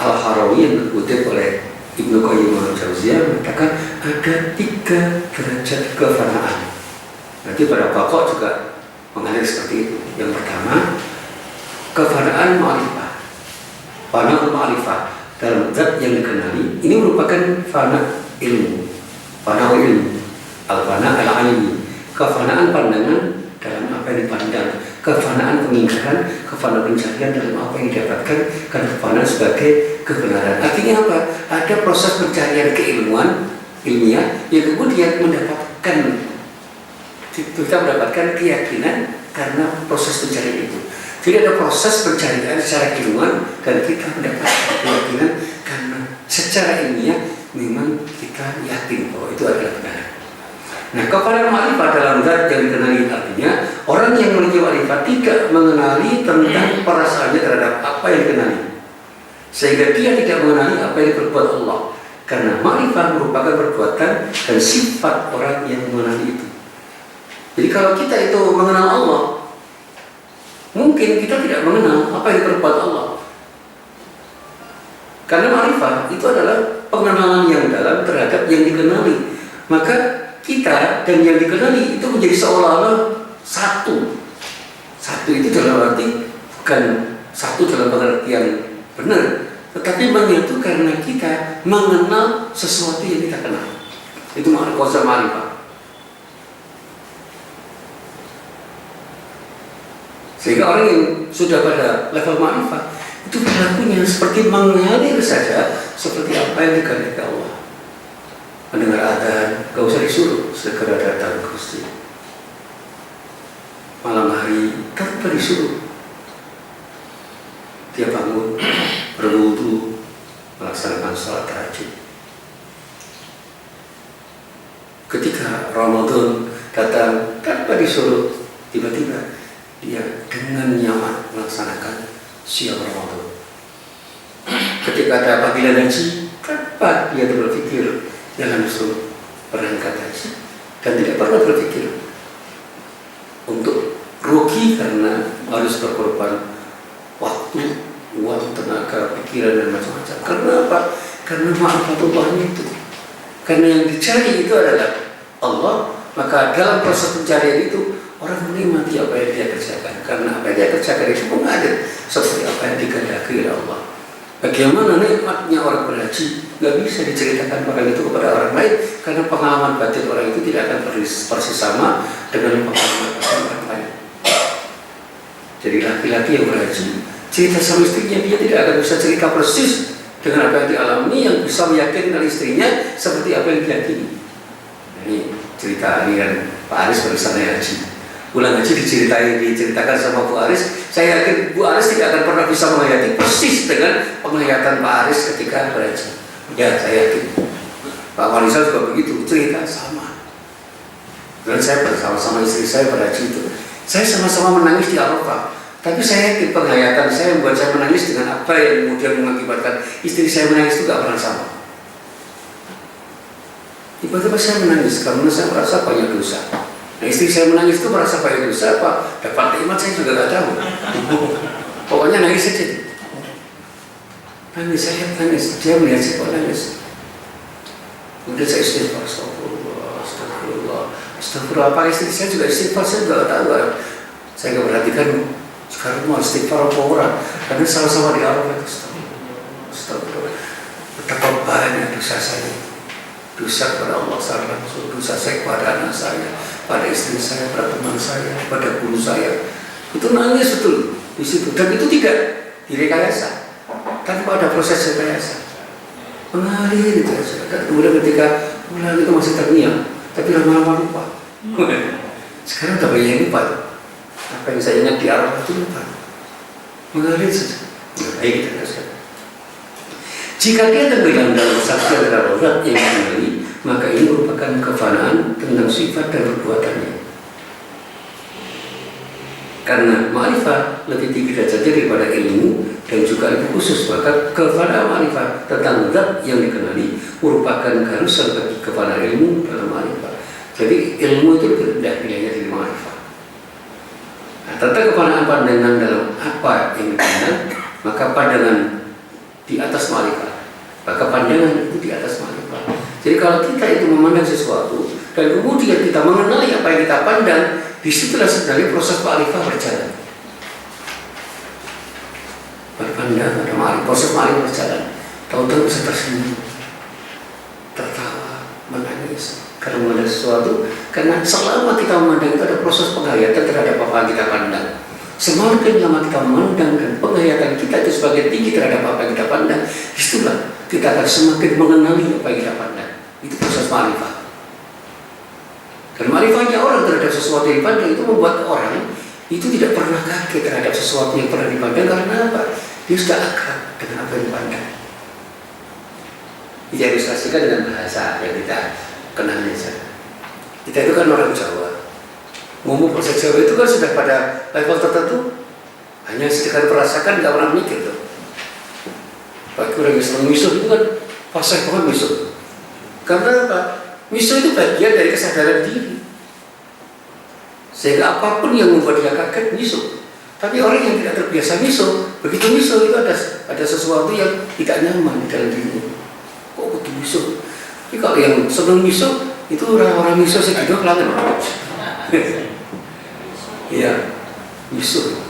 Al-Harawi yang dikutip oleh Ibnu Qayyim al-Jauziyah mengatakan ada 3 derajat kefanaan. Nanti pada pakok juga mengalir seperti itu. Yang pertama, kefanaan ma'rifah. Fana ma'rifah dalam zat yang dikenali. Ini merupakan fana ilmu. Fana ilmu. Al-fana al-alimi. Kefanaan pandangan dalam apa yang dipandang. Kefanaan pengingkaran, kefanaan pencarian dalam apa yang didapatkan, dan kefanaan sebagai kebenaran. Artinya apa? Ada proses pencarian keilmuan ilmiah yang kemudian kita mendapatkan keyakinan karena proses pencarian itu. Jadi ada proses pencarian secara ilmuwan dan kita mendapatkan keyakinan karena secara ilmiah memang kita yakin bahwa itu adalah benar. Nah, kepada ma'rifah dalam zat yang dikenali artinya orang yang memiliki ma'rifah tidak mengenali tentang perasaannya terhadap apa yang dikenali, sehingga dia tidak mengenali apa yang diperbuat Allah. Karena ma'rifah merupakan perbuatan dan sifat orang yang mengenali itu. Jadi kalau kita itu mengenal Allah, mungkin kita tidak mengenal apa yang diperbuat Allah. Karena ma'rifah itu adalah pengenalan yang dalam terhadap yang dikenali. Maka kita dan yang dikenali itu menjadi seolah-olah satu. Satu itu dalam arti bukan satu dalam pengertian benar, tetapi menyatu karena kita mengenal sesuatu yang kita kenal. Itu konsep ma'rifah. Sehingga orang yang sudah pada level ma'rifah itu perilakunya seperti mengalir saja, seperti apa yang dikehendaki Allah. Mendengar adzan, gak usah disuruh, segera datang ke masjid. Malam hari tanpa disuruh, dia bangun, berwudu, melaksanakan sholat tahajud. Ramadan datang tanpa disuruh, tiba-tiba dia dengan nyaman melaksanakan siang Ramadan. Ketika ada panggilan haji, tanpa dia berpikir dia langsung berangkat haji dan tidak pernah berpikir untuk rugi karena harus berkorban waktu, uang, tenaga, pikiran dan macam-macam. Karena apa? Karena ma'rifatullah itu. Karena yang dicari itu adalah Allah, maka dalam proses pencarian itu orang menikmati apa yang dia kerjakan. Karena apa yang dia kerjakan itu mengalir seperti apa yang dikehendaki oleh Allah. Bagaimana nikmatnya orang berhaji nggak bisa diceritakan orang itu kepada orang lain, karena pengalaman batin orang itu tidak akan persis sama dengan pengalaman batin orang lain. Jadi laki-laki yang berhaji cerita sama istrinya, dia tidak akan bisa cerita persis dengan apa yang dialami, yang bisa meyakinkan istrinya seperti apa yang diyakini. Ini cerita ini kan Pak Aris bersama haji. Pulang haji diceritakan sama Bu Aris. Saya yakin Bu Aris tidak akan pernah bisa menghayati persis dengan penglihatan Pak Aris ketika berhaji. Ya, saya yakin. Pak Marisa juga begitu, cerita sama. Dan saya bersama-sama istri saya berhaji itu, saya sama-sama menangis di Arafah. Tapi saya yakin penghayatan saya membuat saya menangis dengan apa yang kemudian mengakibatkan istri saya menangis itu gak pernah sama. Tiba-tiba saya menangis karena saya merasa banyak dosa. Nah, istri saya menangis itu merasa banyak dosa apa? Dapat nikmat saya juga gak tahu. Pokoknya nangis saja. Nangis, saya nangis. Dia melihat saya kok nangis. Kemudian saya istighfar, astagfirullah. Apa istri saya juga istighfar, saya juga gak tahu. Saya gak perhatikan sekarang mau istighfar apa orang. Karena sama-sama di Arafah itu astagfirullah. Betapa banyak dosa saya. Dosa kepada Allah secara langsung, dosa saya kepada anak saya, pada istri saya, pada teman saya, pada guru saya. Itu nangis betul di situ, dan itu tidak direkayasa, tanpa ada proses rekayasa, mengalir itu saja. Dan kemudian ketika pulang itu masih terngiang, tapi lama-lama lupa. Sekarang udah banyak yang lupa. Apa yang saya ingat di Arafah itu lupa, mengalir saja. Baik, kita teruskan. Jika dia tenggelam dalam kesaksian terhadap zat yang dikenali, maka ini merupakan kefanaan tentang sifat dan perbuatannya. Karena ma'rifah lebih tinggi derajatnya daripada ilmu dan juga lebih khusus, maka kefanaan ma'rifah tentang zat yang dikenali merupakan keharusan bagi kefanaan ilmu dalam ma'rifah. Jadi ilmu itu lebih rendah nilainya dari ma'rifah. Nah, tentang kefanaan pandangan dalam apa yang dipandang, maka pandangan di atas ma'rifah, maka pandangan itu di atas ma'rifah. Jadi kalau kita itu memandang sesuatu dan kemudian kita mengenali apa yang kita pandang, disitulah sebenarnya proses ma'rifah berjalan. Berpandang ada ma'rifah, proses ma'rifah berjalan. Tahu-tahu bisa tersenyum, tertawa, menangis karena memandang sesuatu. Karena selama kita memandang itu ada proses penghayatan terhadap apa yang kita pandang. Semakin lama kita memandang dan penghayatan kita itu sebagai tinggi terhadap apa yang kita pandang, disitulah kita akan semakin mengenali apa yang kita pandang. Itu proses ma'rifah. Dan ma'rifahnya orang terhadap sesuatu yang dipandang itu membuat orang itu tidak pernah kaget terhadap sesuatu yang pernah dipandang. Karena apa? Dia sudah akrab dengan apa yang dipandang. Kita ilustrasikan dengan bahasa yang kita kenal saja. Kita itu kan orang Jawa. Ngomong bahasa Jawa itu kan sudah pada level tertentu, hanya sedikit merasakan, nggak pernah mikir tuh. Bagi orang yang senang misuh itu kan fasih banget misuh. Karena apa? Misuh itu bagian dari kesadaran diri. Sehingga apapun yang membuat dia kaget misuh. Tapi orang yang tidak terbiasa misuh, begitu misuh itu ada sesuatu yang tidak nyaman di dalam dirinya. Kok begitu misuh? Tapi kalau yang senang misuh itu orang-orang misuh segitu kelangan. Iya, misuh.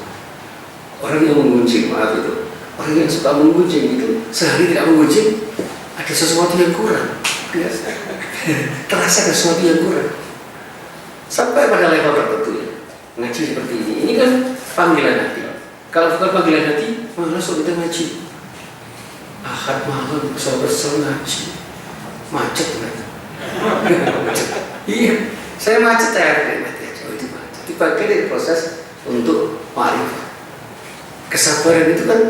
Orang yang menggunjing, maaf itu. Orang yang suka menggunjing itu sehari tidak menggunjing, ada sesuatu yang kurang. Terasa ada sesuatu yang kurang. Sampai pada level tertentu ya. Ngaji seperti ini. Ini kan panggilan hati. Kalau bukan panggilan hati, malah suruh kita ngaji. Ahad malam kesel-kesel ngaji. Macet kan? Iya, saya macet ya. Itu bagian dari proses untuk ma'rifah. Kesabaran itu kan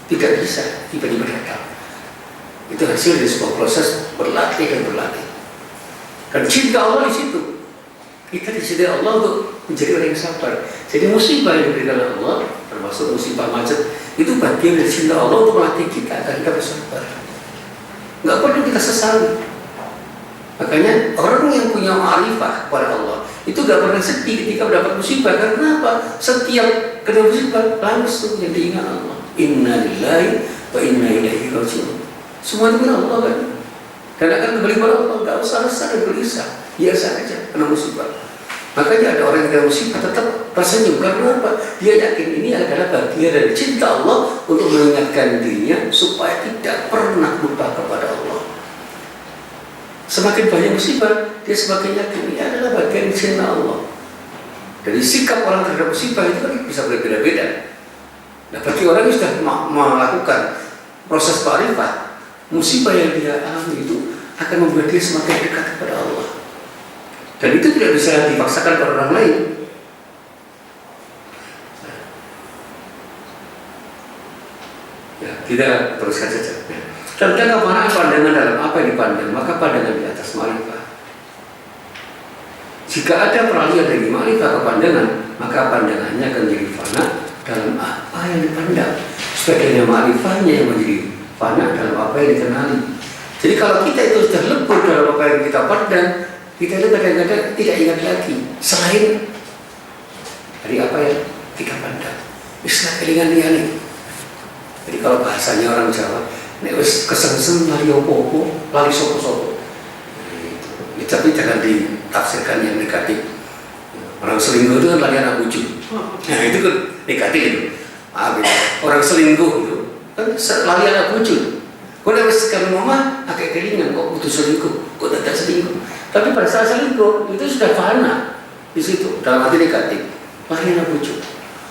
tidak bisa tiba-tiba datang. Itu hasil dari sebuah proses berlatih dan berlatih. Dan cinta Allah di situ. Kita dicintai Allah untuk menjadi orang yang sabar. Jadi musibah yang diberikan Allah, termasuk musibah macet, itu bagian dari cinta Allah untuk melatih kita agar kita bersabar. Nggak perlu kita sesali. Makanya orang yang punya ma'rifah kepada Allah itu nggak pernah sedih ketika mendapat musibah. Karena apa? Setiap kena musibah langsung yang diingat Allah. Inna lillahi wa inna ilaihi raji'un. Semua itu Allah kan. Dan akan kembali kepada Allah. Nggak usah resah dan gelisah. Biasa aja kena musibah. Makanya ada orang yang kena musibah tetap tersenyum. Karena apa? Dia yakin ini adalah bagian dari cinta Allah untuk mengingatkan dirinya supaya tidak pernah lupa kepada Allah. Semakin banyak musibah, dia semakin yakin ini adalah bagian cinta Allah. Jadi sikap orang terhadap musibah itu kan bisa berbeda-beda. Nah, bagi orang yang sudah melakukan proses ma'rifah, musibah yang dia alami itu akan membuat dia semakin dekat kepada Allah. Dan itu tidak bisa dipaksakan pada orang lain. Ya, kita teruskan saja. Tentang kefanaan pandangan dalam apa yang dipandang, maka pandangan di atas ma'rifah. Jika ada peralihan dari ma'rifah ke pandangan, maka pandangannya akan menjadi fana dalam apa yang dipandang. Sebagainya ma'rifahnya yang menjadi fana dalam apa yang dikenali. Jadi kalau kita itu sudah lebur dalam apa yang kita pandang, kita itu kadang-kadang tidak ingat lagi selain dari apa yang kita pandang. Istilah kelingan-lingan. Jadi kalau bahasanya orang Jawa, nek wis kesengsem lali opo-opo, lali sopo-sopo. Nah, tapi jangan ditafsirkan yang negatif. Orang selingkuh itu kan lali anak bucu. Nah itu kan negatif itu. Orang selingkuh itu kan lali anak bucu. Kau nek wis kan mama agak kelingan kok butuh selingkuh, kok tidak selingkuh. Tapi pada saat selingkuh itu sudah fana di situ dalam arti negatif. Lali anak bucu.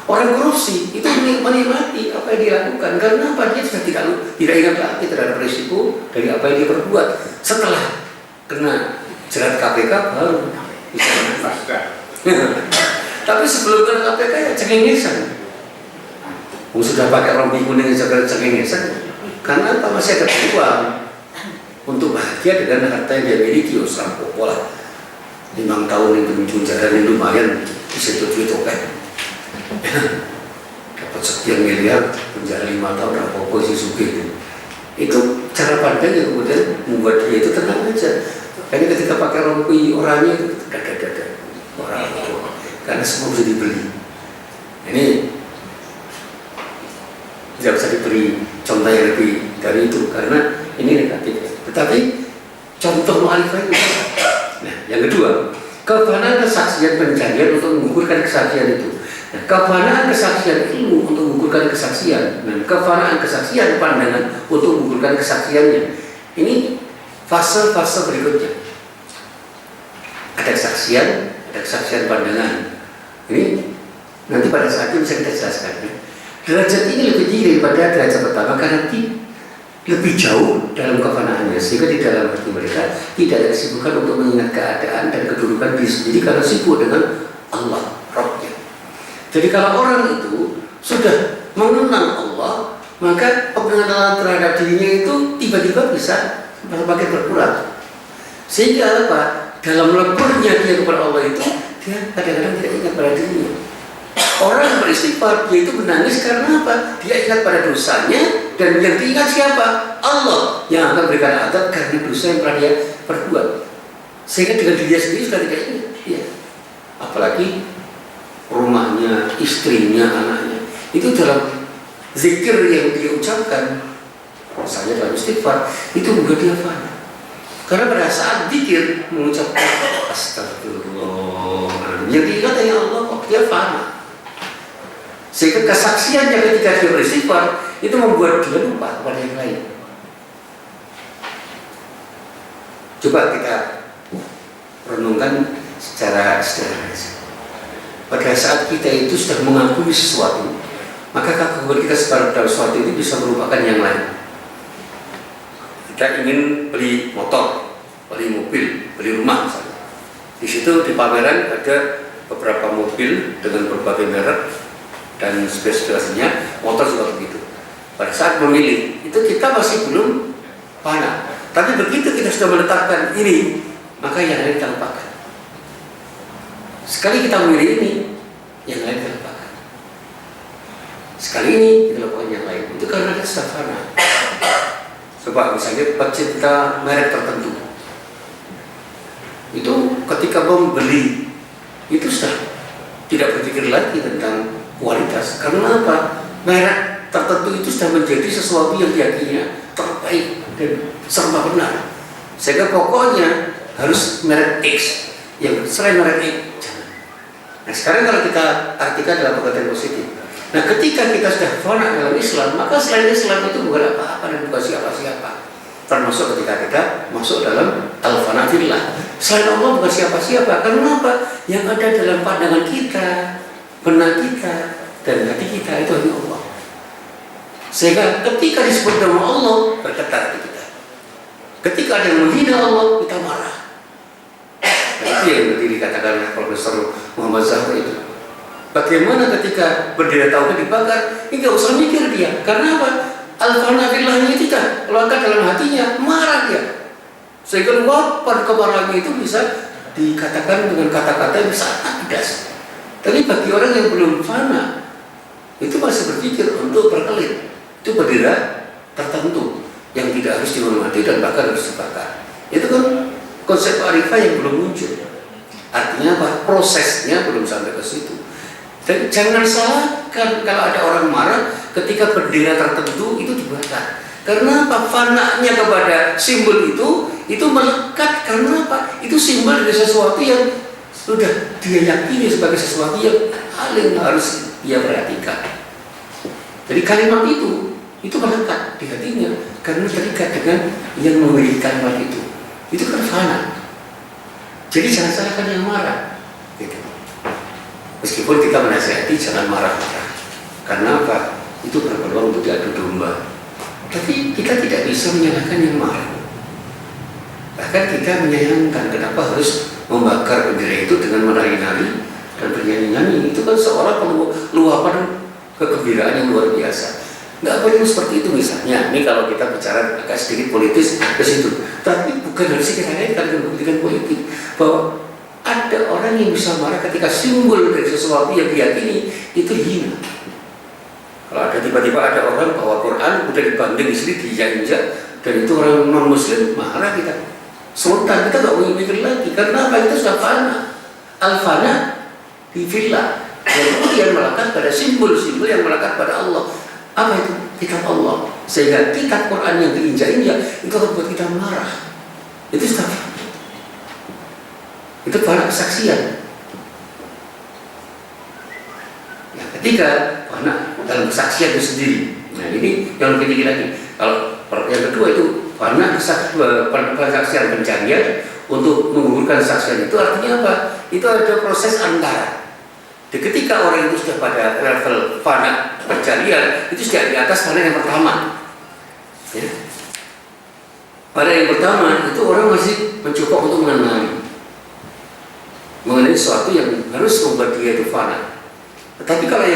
Orang korupsi itu menikmati apa yang dilakukan karena apa? Dia sudah tidak ingat lagi terhadap risiko dari apa yang dia perbuat. Setelah kena jerat KPK baru bisa nafas. Tapi sebelum kena KPK ya cengengesan. Sudah pakai rompi kuning segala cengengesan. Karena apa? Masih ada peluang untuk bahagia dengan harta yang dia miliki. Usah pola 5 tahun itu penjara ini lumayan bisa duit oke. Dapat sekian miliar penjara 5 tahun apa sih suge itu cara pandang yang kemudian membuat dia itu tenang aja. Karena ketika pakai rompi orangnya itu dada orang itu karena semua bisa dibeli. Ini tidak bisa diberi contoh yang lebih dari itu karena ini negatif. Tetapi contoh ma'rifah itu. Nah, yang kedua, kefanaan kesaksian pencarian untuk mengukurkan kesaksian itu. Nah, kefanaan kesaksian ilmu untuk mengukurkan kesaksian dan kefanaan kesaksian pandangan untuk mengukurkan kesaksiannya. Ini fase-fase berikutnya. Ada kesaksian pandangan. Ini nanti pada saat itu bisa kita jelaskan. Derajat ini lebih tinggi daripada derajat pertama karena lebih jauh dalam kefanaannya, sehingga di dalam hati mereka tidak ada kesibukan untuk mengingat keadaan dan kedudukan diri sendiri karena sibuk dengan Allah, Rabbnya. Jadi kalau orang itu sudah mengenal Allah, maka pengenalan terhadap dirinya itu tiba-tiba bisa semakin berkurang. Sehingga apa? Dalam leburnya dia kepada Allah itu, dia kadang-kadang tidak ingat pada dirinya. Orang yang beristighfar, dia itu menangis karena apa? Dia ingat pada dosanya dan yang diingat siapa? Allah yang akan berikan azab karena dosa yang pernah dia perbuat. Sehingga dengan dirinya sendiri sudah tidak ingat. Ya. Apalagi rumahnya, istrinya, anaknya. Itu dalam zikir yang dia ucapkan, misalnya dalam istighfar, itu membuat dia fana. Karena pada saat zikir mengucapkan astagfirullah, yang diingat hanya Allah, kok dia fana. Sehingga kesaksiannya ketika dia beristighfar itu membuat dia lupa kepada yang lain. Coba kita renungkan secara sederhana. Pada saat kita itu sudah mengakui sesuatu, maka keagungan kita pada sesuatu itu bisa merupakan yang lain. Kita ingin beli motor, beli mobil, beli rumah misalnya. Di situ di pameran ada beberapa mobil dengan berbagai merek dan spesifikasinya, motor juga begitu. Pada saat memilih itu kita masih belum fana. Tapi begitu kita sudah menetapkan ini maka yang lain kita lupakan. Sekali kita memilih ini, yang lain kita lupakan. Sekali ini kita lupakan yang lain. Itu karena kita sudah fana. Coba misalnya pecinta merek tertentu, itu ketika membeli itu sudah tidak berpikir lagi tentang kualitas. Karena apa? Merek tertentu itu sudah menjadi sesuatu yang diyakininya terbaik dan serba benar. Sehingga pokoknya harus merek X, yang selain merek X jangan. Nah sekarang kalau kita artikan dalam pengertian positif, nah ketika kita sudah fana dalam Islam, maka selain Islam itu bukan apa-apa dan bukan siapa-siapa. Termasuk ketika kita masuk dalam al-fana fillah, selain Allah bukan siapa-siapa. Karena apa? Yang ada dalam pandangan kita, benak kita, dan hati kita itu hanya Allah. Sehingga ketika disebut nama Allah, bergetar hati kita. Ketika ada yang menghina Allah, kita marah. Nah, itu yang dikatakan oleh Profesor Muhammad Zahra itu. Bagaimana ketika bendera tauhid dibakar, ini gak usah mikir dia. Karena apa? Al-fana fillahnya tidak melangkah dalam hatinya, marah dia. Sehingga luapan kemarahannya itu bisa dikatakan dengan kata-kata yang sangat pedas. Tapi bagi orang yang belum fana, itu masih berpikir untuk berkelit. Itu bendera tertentu yang tidak harus dihormati dan bahkan harus dibakar. Itu kan konsep arifah yang belum muncul. Artinya apa? Prosesnya belum sampai ke situ. Dan jangan salahkan kalau ada orang marah ketika bendera tertentu itu dibakar. Karena apa? Fananya kepada simbol itu melekat. Karena apa? Itu simbol dari sesuatu yang sudah dia yakini sebagai sesuatu yang paling harus dia perhatikan. Jadi kalimat itu melekat di hatinya karena terikat dengan yang memiliki kalimat itu. Itu kan fana. Jadi jangan salahkan yang marah. Gitu. Meskipun kita menasihati jangan marah-marah. Karena apa? Itu berpeluang untuk diadu domba. Tapi kita tidak bisa menyalahkan yang marah. Bahkan kita menyayangkan kenapa harus membakar bendera itu dengan menari-nari dan bernyanyi-nyanyi. Itu kan seolah luapan kegembiraan yang luar biasa. Nggak perlu seperti itu misalnya. Ini kalau kita bicara agak sedikit politis ke situ. Tapi bukan harus kita kaitkan dengan pendidikan politik. Bahwa ada orang yang bisa marah ketika simbol dari sesuatu yang diyakini itu hina. Kalau ada tiba-tiba ada orang bawa Quran udah dibanding di sini diinjak-injak dan itu orang non muslim, marah kita. Spontan kita nggak mau mikir lagi karena apa? Itu sudah fana. Al-fana di fillah yang kemudian melekat pada simbol-simbol yang melekat pada Allah. Apa itu? Kitab Allah. Sehingga kitab Quran yang diinjak-injak itu akan buat kita marah. Itu sudah itu fana kesaksian. Nah, ketika fana dalam kesaksian itu sendiri. Nah ini yang lebih tinggi lagi. Kalau yang kedua itu fana kesaksian pencarian untuk menggugurkan kesaksian itu artinya apa? Itu ada proses antara. Jadi ketika orang itu sudah pada level fana pencarian itu sudah di atas fana yang pertama. Ya. Pada yang pertama itu orang masih mencoba untuk mengenai sesuatu yang harus membuat dia itu fana. Tetapi kalau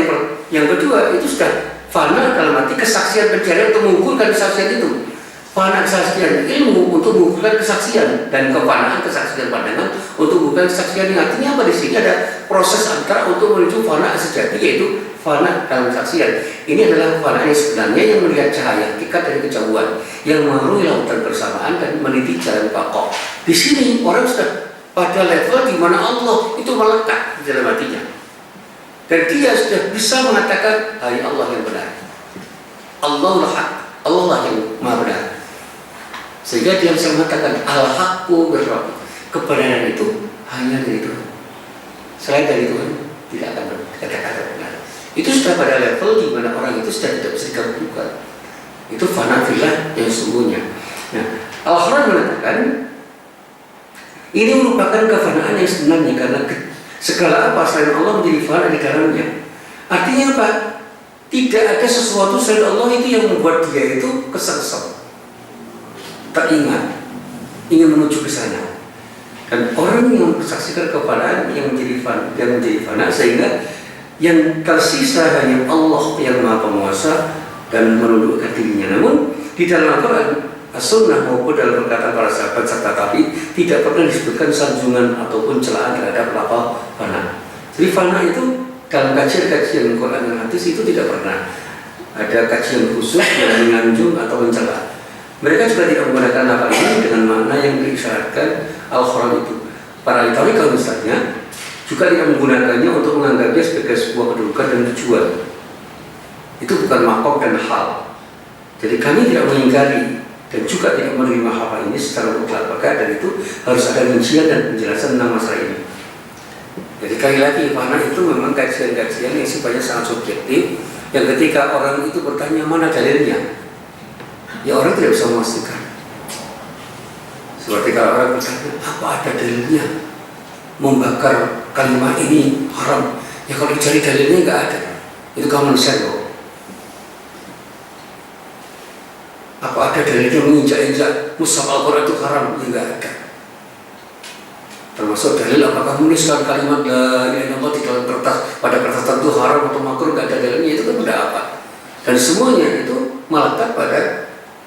yang kedua itu sudah fana dalam arti kesaksian pencarian untuk mengukurkan kesaksian itu. Fana kesaksian ilmu untuk mengukurkan kesaksian dan kefanaan kesaksian pandangan untuk mengukurkan kesaksian. Artinya apa di sini ada proses antara untuk menuju fana sejati yaitu fana dalam kesaksian. Ini adalah fana yang sebenarnya yang melihat cahaya hakikat dari kejauhan yang mengarungi lautan bersamaan dan meniti jalan pokok. Di sini orang sudah pada level di mana Allah itu melekat di dalam hatinya. Dan dia sudah bisa mengatakan hanya Allah yang benar. Allahul Haq, Allah lah yang maha benar. Sehingga dia bisa mengatakan al-haqqu birrabb. Kebenaran itu hanya dari Tuhan. Selain dari Tuhan tidak akan kata-kata benar. Itu sudah pada level di mana orang itu sudah tidak bisa digabungkan. Itu fana fillah yang sesungguhnya. Nah, Al-Quran mengatakan ini merupakan kefanaan yang sebenarnya karena segala apa selain Allah menjadi fana di dalamnya. Artinya apa? Tidak ada sesuatu selain Allah itu yang membuat dia itu kesengsem, teringat, ingin menuju ke sana. Dan orang yang mensaksikan kefanaan yang menjadi fana sehingga yang tersisa hanya Allah yang Maha Penguasa dan menundukkan dirinya. Namun di dalam Al-Quran as-sunnah maupun dalam perkataan para sahabat serta tabi tidak pernah disebutkan sanjungan ataupun celaan terhadap lafaz fana. Jadi fana itu dalam kajian-kajian Quran dan hadis itu tidak pernah ada kajian khusus yang menganjung atau mencela. Mereka juga tidak menggunakan lafaz ini dengan makna yang diisyaratkan Al-Quran itu. Para ahli tarekat misalnya juga tidak menggunakannya untuk menganggapnya sebagai sebuah kedudukan dan tujuan. Itu bukan makom dan hal. Jadi kami tidak mengingkari dan juga tidak menerima hal ini secara mutlak, maka dan itu harus ada rincian dan penjelasan tentang masalah ini. Jadi sekali lagi, mana itu memang kajian-kajian yang sifatnya sangat subjektif, yang ketika orang itu bertanya mana dalilnya, ya orang tidak bisa memastikan. Seperti kalau orang bertanya, apa ada dalilnya membakar kalimat ini haram? Ya kalau dicari dalilnya nggak ada, itu common sense kok. Apa ada dalilnya menginjak-injak mushaf Al-Quran itu haram? Ya nggak ada. Termasuk dalil apakah menuliskan kalimat la ilaha illallah di dalam kertas pada kertas tertentu haram atau makruh, nggak ada dalilnya, itu kan udah apa? Dan semuanya itu melekat pada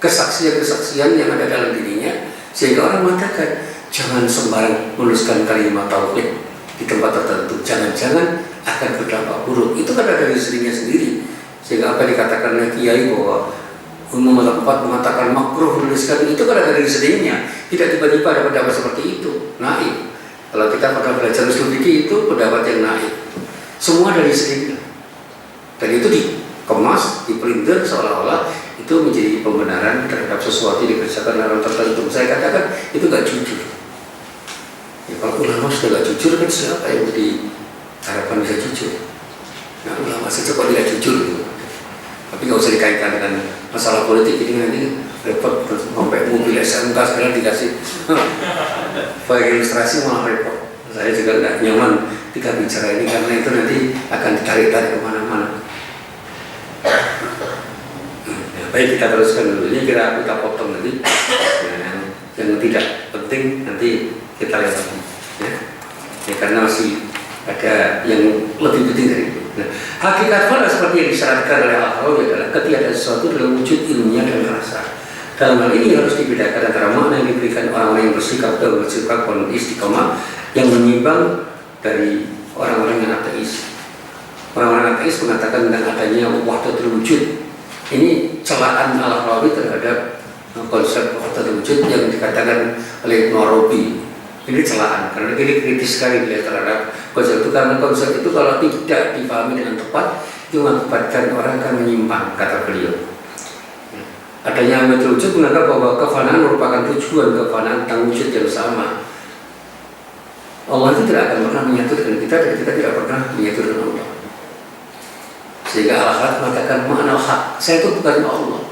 kesaksian-kesaksian yang ada dalam dirinya, sehingga orang mengatakan jangan sembarang menuliskan kalimat tauhid di tempat tertentu, jangan-jangan akan berdampak buruk. Itu kan ada dari dirinya sendiri, sehingga apa dikatakan oleh kiai bahwa umum tempat mengatakan makruh menuliskan itu kan ada dari dirinya, tidak tiba-tiba ada pendapat seperti itu naik. Kalau kita pernah belajar usul fikih itu pendapat yang naik, semua dari dirinya, dan itu dikemas, diperinter seolah-olah itu menjadi pembenaran terhadap sesuatu yang dikerjakan orang tertentu. Saya katakan itu gak jujur. Ya, kalau ulama sudah gak jujur, kan siapa yang diharapkan bisa jujur? Nah, ulama saja kok tidak jujur gitu. Tapi nggak usah dikaitkan dengan masalah politik, ini nanti repot, sampai mobil SMK sekarang dikasih sebagai ilustrasi malah repot. Saya juga nggak nyaman ketika bicara ini karena itu nanti akan ditarik-tarik kemana-mana. Baik, kita teruskan dulu. Ini kita potong nanti. Yang tidak penting nanti kita lihat lagi. Ya, karena masih ada yang lebih penting dari itu. Nah, hakikat fana seperti yang disyaratkan oleh Al-Harawi adalah ketiadaan sesuatu dalam wujud ilmiah dan rasa. Dalam hal ini harus dibedakan antara makna yang diberikan orang-orang yang bersikap istiqomah yang menyimpang dari orang-orang yang ateis. Orang-orang ateis mengatakan tentang adanya wahdatul wujud. Ini celaan Al-Harawi terhadap konsep wahdatul wujud yang dikatakan oleh Ibnu Arabi. Ini celaan, karena ini kritis sekali dia terhadap konsep itu, karena konsep itu kalau tidak dipahami dengan tepat itu mengakibatkan orang akan menyimpang, kata beliau. Adanya wahdatul wujud menganggap bahwa kefanaan merupakan tujuan kefanaan tentang wujud yang sama. Allah itu tidak akan pernah menyatu dengan kita dan kita tidak pernah menyatu dengan Allah. Sehingga Al-Haq mengatakan ma'anal haq, saya itu bukan Allah.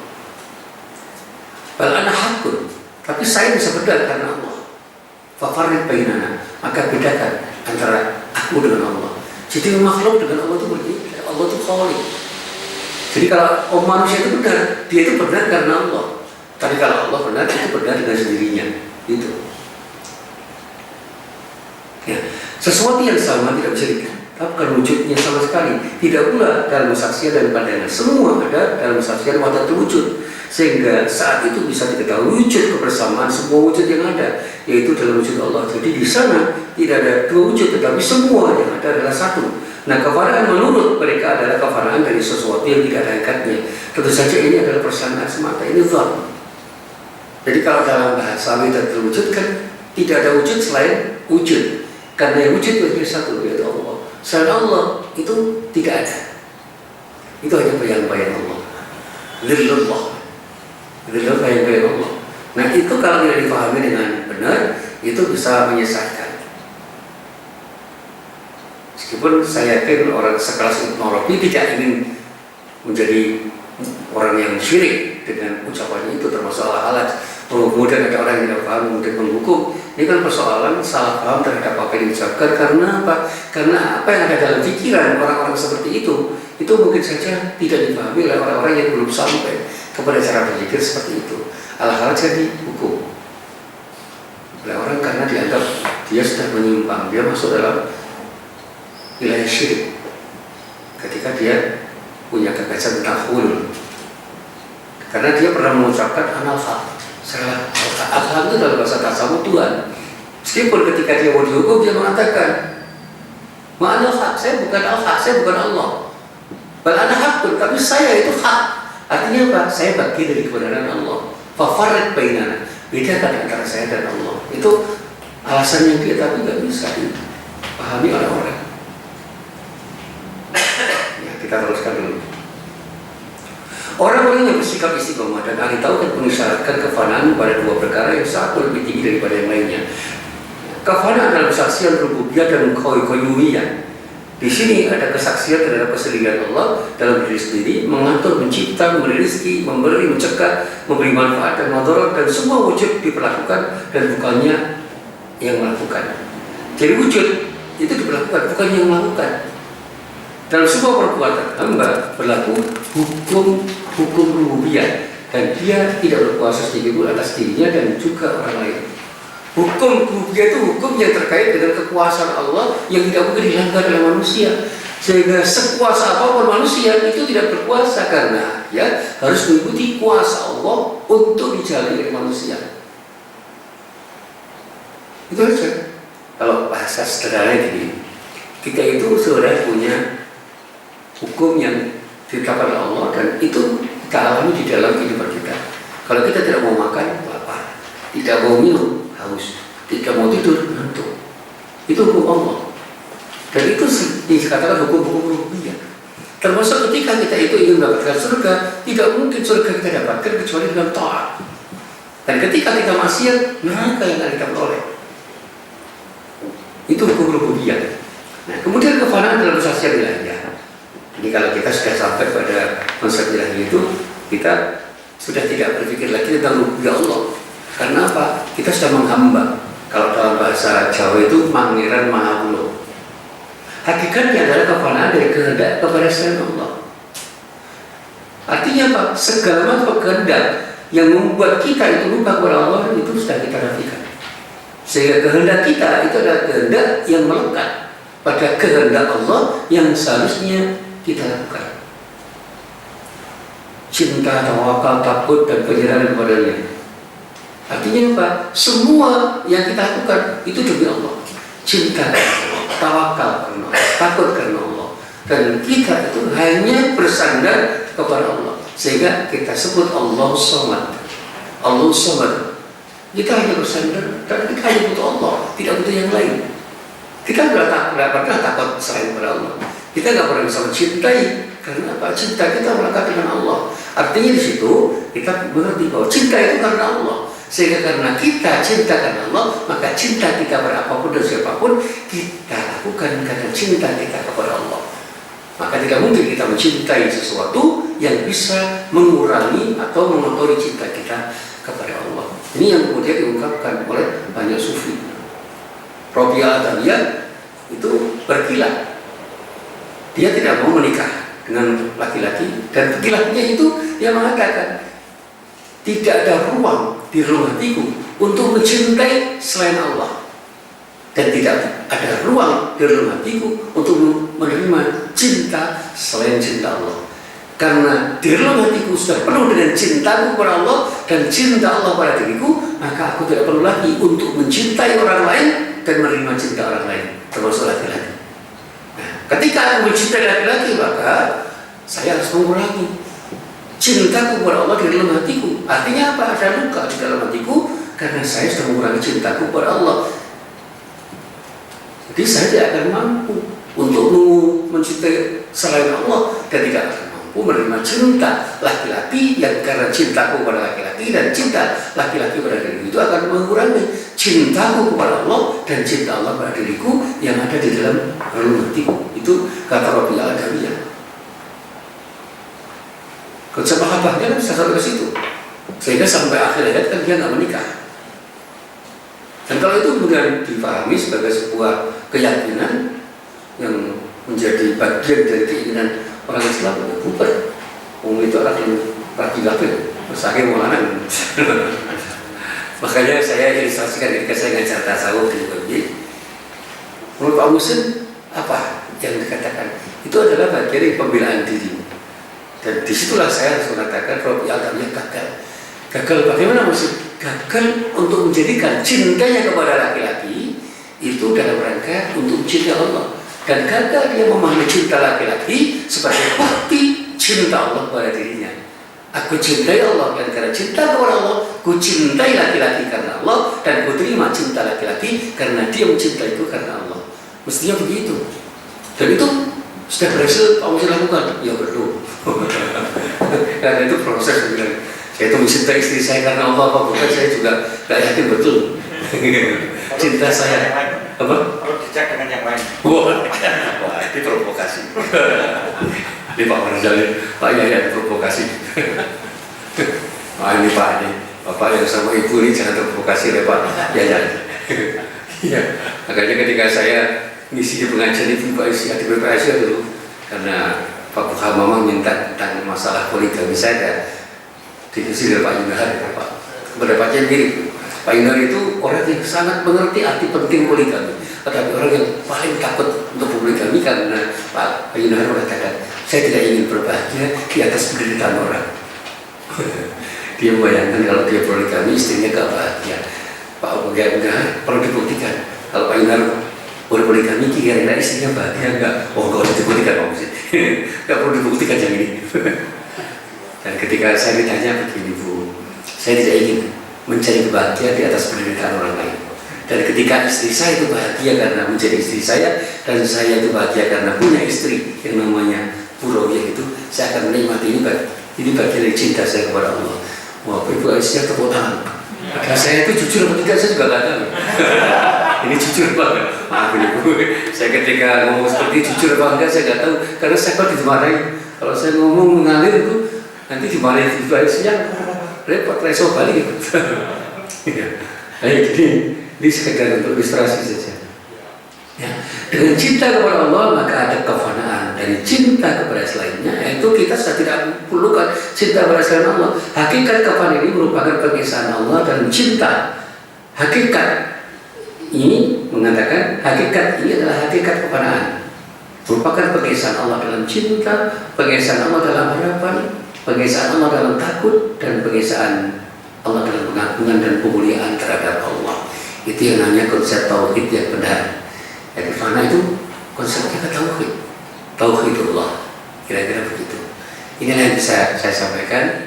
Bal ana hakun, tapi saya bisa benar karena Allah. Fafarid bainana, maka bedakan antara aku dengan Allah. Jadi makhluk dengan Allah itu berbeda. Allah itu khaliq. Jadi kalau manusia itu benar, dia itu benar karena Allah. Tapi kalau Allah benar, itu benar dengan sendirinya. Itu. Ya, sesuatu yang sama tidak bisa dikatakan wujudnya sama sekali. Tidak pula dalam kesaksian dan pandangan. Semua ada dalam kesaksian wahdatul wujud. Sehingga saat itu bisa diketahui wujud kebersamaan semua wujud yang ada, yaitu dalam wujud Allah. Jadi di sana tidak ada dua wujud, tetapi semua yang ada adalah satu. Nah, kefanaan menurut mereka adalah kefanaan dari sesuatu yang tidak ada hakikatnya. Tentu saja ini adalah persangkaan semata, ini zon. Jadi kalau dalam bahasa tidak terwujud kan tidak ada wujud selain wujud. Karena yang wujud itu satu, yaitu Allah. Selain Allah itu tidak ada. Itu hanya bayang-bayang Allah. Lillallah. Itu bayang-bayang Allah. Nah, itu kalau tidak dipahami dengan benar, itu bisa menyesatkan. Meskipun saya yakin orang sekelas Ibnu Arabi tidak ingin menjadi orang yang syirik dengan ucapannya itu, termasuk hal-hal. Kemudian ada orang yang tidak paham, kemudian menghukum. Ini kan persoalan salah paham terhadap apa yang diucapkan. Karena apa? Karena apa yang ada dalam pikiran orang-orang seperti itu mungkin saja tidak dipahami oleh orang-orang yang belum sampai kepada cara berpikir seperti itu. Hal-hal jadi hukum oleh orang karena dianggap dia sudah menyimpang, dia masuk dalam wilayah syirik ketika dia punya gagasan tentang hulul, karena dia pernah mengucapkan anal haq. salah. Al-haq itu dalam bahasa tasawuf Tuhan. Meskipun ketika dia mau dihukum dia mengatakan, ma'ana hak, saya bukan al-haq, saya bukan Allah. Bal ana hakun, tapi saya itu hak. Artinya apa? Saya bagian dari kebenaran Allah. Fafarriq bainana. Bedakan antara saya dan Allah. Itu alasan yang dia tapi nggak bisa dipahami oleh orang. Ya, kita teruskan dulu. Orang-orang yang bersikap istiqomah dan ahli tauhid mengisyaratkan kefanaan pada dua perkara yang satu lebih tinggi daripada yang lainnya. Kefanaan dalam kesaksian rububiyah dan qayyumiyah. Di sini ada kesaksian terhadap kesendirian Allah dalam diri sendiri, mengatur, mencipta, memberi rezeki, memberi, mencegah, memberi manfaat dan madarat, dan semua wujud diperlakukan dan bukannya yang melakukan. Jadi wujud itu diperlakukan, bukan yang melakukan. Dalam semua perbuatan hamba berlaku hukum rububiyah, dan dia tidak berkuasa sedikit pun atas dirinya dan juga orang lain. Hukum rububiyah itu hukum yang terkait dengan kekuasaan Allah yang tidak mungkin dilanggar oleh manusia. Sehingga sekuasa apapun manusia itu tidak berkuasa karena ya harus mengikuti kuasa Allah untuk dijalani oleh manusia. Itu aja. Kalau bahasa sederhananya gini, kita itu sebenarnya punya hukum yang ditetapkan oleh Allah dan itu kita alami di dalam kehidupan kita. Kalau kita tidak mau makan, lapar. Tidak mau minum, haus. Tidak mau tidur, ngantuk. Itu hukum Allah. Dan itu dikatakan hukum-hukum rububiyah. Termasuk ketika kita itu ingin mendapatkan surga, tidak mungkin surga kita dapatkan kecuali dengan taat. Dan ketika kita maksiat, neraka yang akan kita peroleh. Itu hukum rububiyah. Nah, kemudian kefanaan dalam kesaksian ilahiyah. Ini kalau kita sudah sampai pada konsep ilahi itu, kita sudah tidak berpikir lagi tentang rububiyah Allah. Karena apa? Kita sudah menghamba. Kalau dalam bahasa Jawa itu Pangeran Mahapulo. Hakikatnya adalah kefanaan dari kehendak kepada selain Allah. Artinya apa? Segala macam kehendak yang membuat kita itu lupa kepada Allah itu sudah kita nafikan. Sehingga kehendak kita itu adalah kehendak yang melekat pada kehendak Allah yang seharusnya kita lakukan. Cinta, tawakal, takut, dan penyerahan kepadanya. Artinya apa? Semua yang kita lakukan itu demi Allah. Cinta karena Allah, tawakal karena Allah, takut karena Allah. Dan kita itu hanya bersandar kepada Allah. Sehingga kita sebut Allah Samad. Allah Samad. Kita hanya bersandar dan kita hanya butuh Allah, tidak butuh yang lain. Kita tidak pernah takut selain kepada Allah. Kita nggak pernah bisa mencintai karena apa? Cinta kita melekat dengan Allah. Artinya di situ kita mengerti bahwa cinta itu karena Allah. Sehingga karena kita cinta karena Allah, maka cinta kita pada apapun dan siapapun kita lakukan karena cinta kita kepada Allah. Maka tidak mungkin kita mencintai sesuatu yang bisa mengurangi atau mengotori cinta kita kepada Allah. Ini yang kemudian diungkapkan oleh banyak sufi. Rabi'ah Adawiyah itu berkilah. Dia tidak mau menikah dengan laki-laki, dan laki-lakinya itu dia mengatakan tidak ada ruang di dalam hatiku untuk mencintai selain Allah, dan tidak ada ruang di dalam hatiku untuk menerima cinta selain cinta Allah. Karena di dalam hatiku sudah penuh dengan cintaku kepada Allah dan cinta Allah pada diriku, maka aku tidak perlu lagi untuk mencintai orang lain dan menerima cinta orang lain, termasuk laki-laki. Ketika aku mencintai laki-laki, maka saya harus mengurangi cintaku kepada Allah di dalam hatiku. Artinya apa? Ada luka di dalam hatiku karena saya sudah mengurangi cintaku kepada Allah. Jadi saya tidak akan mampu untuk mencintai selain Allah dan tidak akan mampu menerima cinta laki-laki yang karena cintaku kepada laki-laki dan cinta laki-laki pada diriku itu akan mengurangi cintaku kepada Allah dan cinta Allah pada diriku yang ada di dalam relung hatiku. Itu kata Rabi'ah Adawiyah. Kesepahatannya kan bisa sampai ke situ, sehingga sampai akhir hayat kan dia nggak menikah. Dan kalau itu kemudian dipahami sebagai sebuah keyakinan yang menjadi bagian dari keinginan orang Islam, ya bukan. Itu orang yang laki-laki, sakit maulana. Makanya saya ilustrasikan ketika saya ngajar tasawuf di UMY. Menurut Pak Muslim, apa yang dikatakan? Itu adalah bagian dari pembelaan diri. Dan disitulah saya harus mengatakan Rabi'ah Adawiyah gagal. Gagal bagaimana maksud? gagal untuk menjadikan cintanya kepada laki-laki itu dalam rangka untuk mencintai Allah, dan gagal dia memahami cinta laki-laki sebagai bukti cinta Allah kepada dirinya. Aku cintai Allah, dan karena cinta kepada Allah, ku cintai laki-laki karena Allah, dan ku terima cinta laki-laki karena dia mencintaiku karena Allah. Mestinya begitu. Dan itu sudah berhasil Pak Musi lakukan? Ya belum. Karena itu proses sebenarnya. Saya itu mencintai istri saya karena Allah apa bukan, saya juga gak yakin betul. Cinta saya apa? Kalau dicek dengan yang lain. Wah, itu provokasi. Ini Pak Marzali, Pak Yahya provokasi. Ini Pak ini, Bapak yang sama Ibu ini jangan terprovokasi oleh Pak Yahya. Iya, makanya ketika saya ngisi pengajian itu Pak Isi di BPS dulu, karena Pak Bukhari Mamang minta tentang masalah poligami saya, diskusi dengan Pak Yunahar, Pak pendapatnya mirip. Pak Yunahar itu orang yang sangat mengerti arti penting poligami, tetapi orang yang paling takut untuk poligami karena Pak Yunahar mengatakan, saya tidak ingin berbahagia di atas penderitaan orang. Dia membayangkan kalau dia poligami istrinya gak bahagia. Pak Yunahar perlu dibuktikan kalau Pak Yunahar berpoligami kira-kira istrinya bahagia enggak? Oh, enggak usah dibuktikan Pak Musi. Enggak perlu dibuktikan yang ini. Dan ketika saya ditanya begini, Bu, saya tidak ingin mencari kebahagiaan di atas penderitaan orang lain. Dan ketika istri saya itu bahagia karena menjadi istri saya, dan saya itu bahagia karena punya istri yang namanya Purawiyah itu, saya akan menikmati ini. Ini bagian dari cinta saya kepada Allah. Wah, Ibu Aisyah tepuk tangan. Karena saya itu jujur atau tidak, saya juga nggak tahu. Ini jujur banget. Maaf ini Bu, saya ketika ngomong seperti jujur apa enggak saya nggak tahu, karena saya kok dimarahin. Kalau saya ngomong mengalir itu nanti dimarahin Ibu Aisyah, repot, reso balik gitu. Ayo, ini sekedar untuk ilustrasi saja. Ya, dengan cinta kepada Allah maka ada kefanaan. Dari cinta kepada selainnya, yaitu kita sudah tidak perlukan cinta kepada selain Allah. Hakikat kefanaan ini merupakan pengesahan Allah dalam cinta. Hakikat ini mengatakan hakikat ini adalah hakikat kefanaan, merupakan pengesahan Allah dalam cinta, pengesahan Allah dalam harapan, pengesahan Allah dalam takut, dan pengesahan Allah dalam pengagungan dan pemuliaan terhadap Allah. Itu yang namanya konsep tauhid yang benar. Jadi fana itu konsepnya tauhid, tauhidullah, kira-kira begitu. Inilah yang bisa saya sampaikan.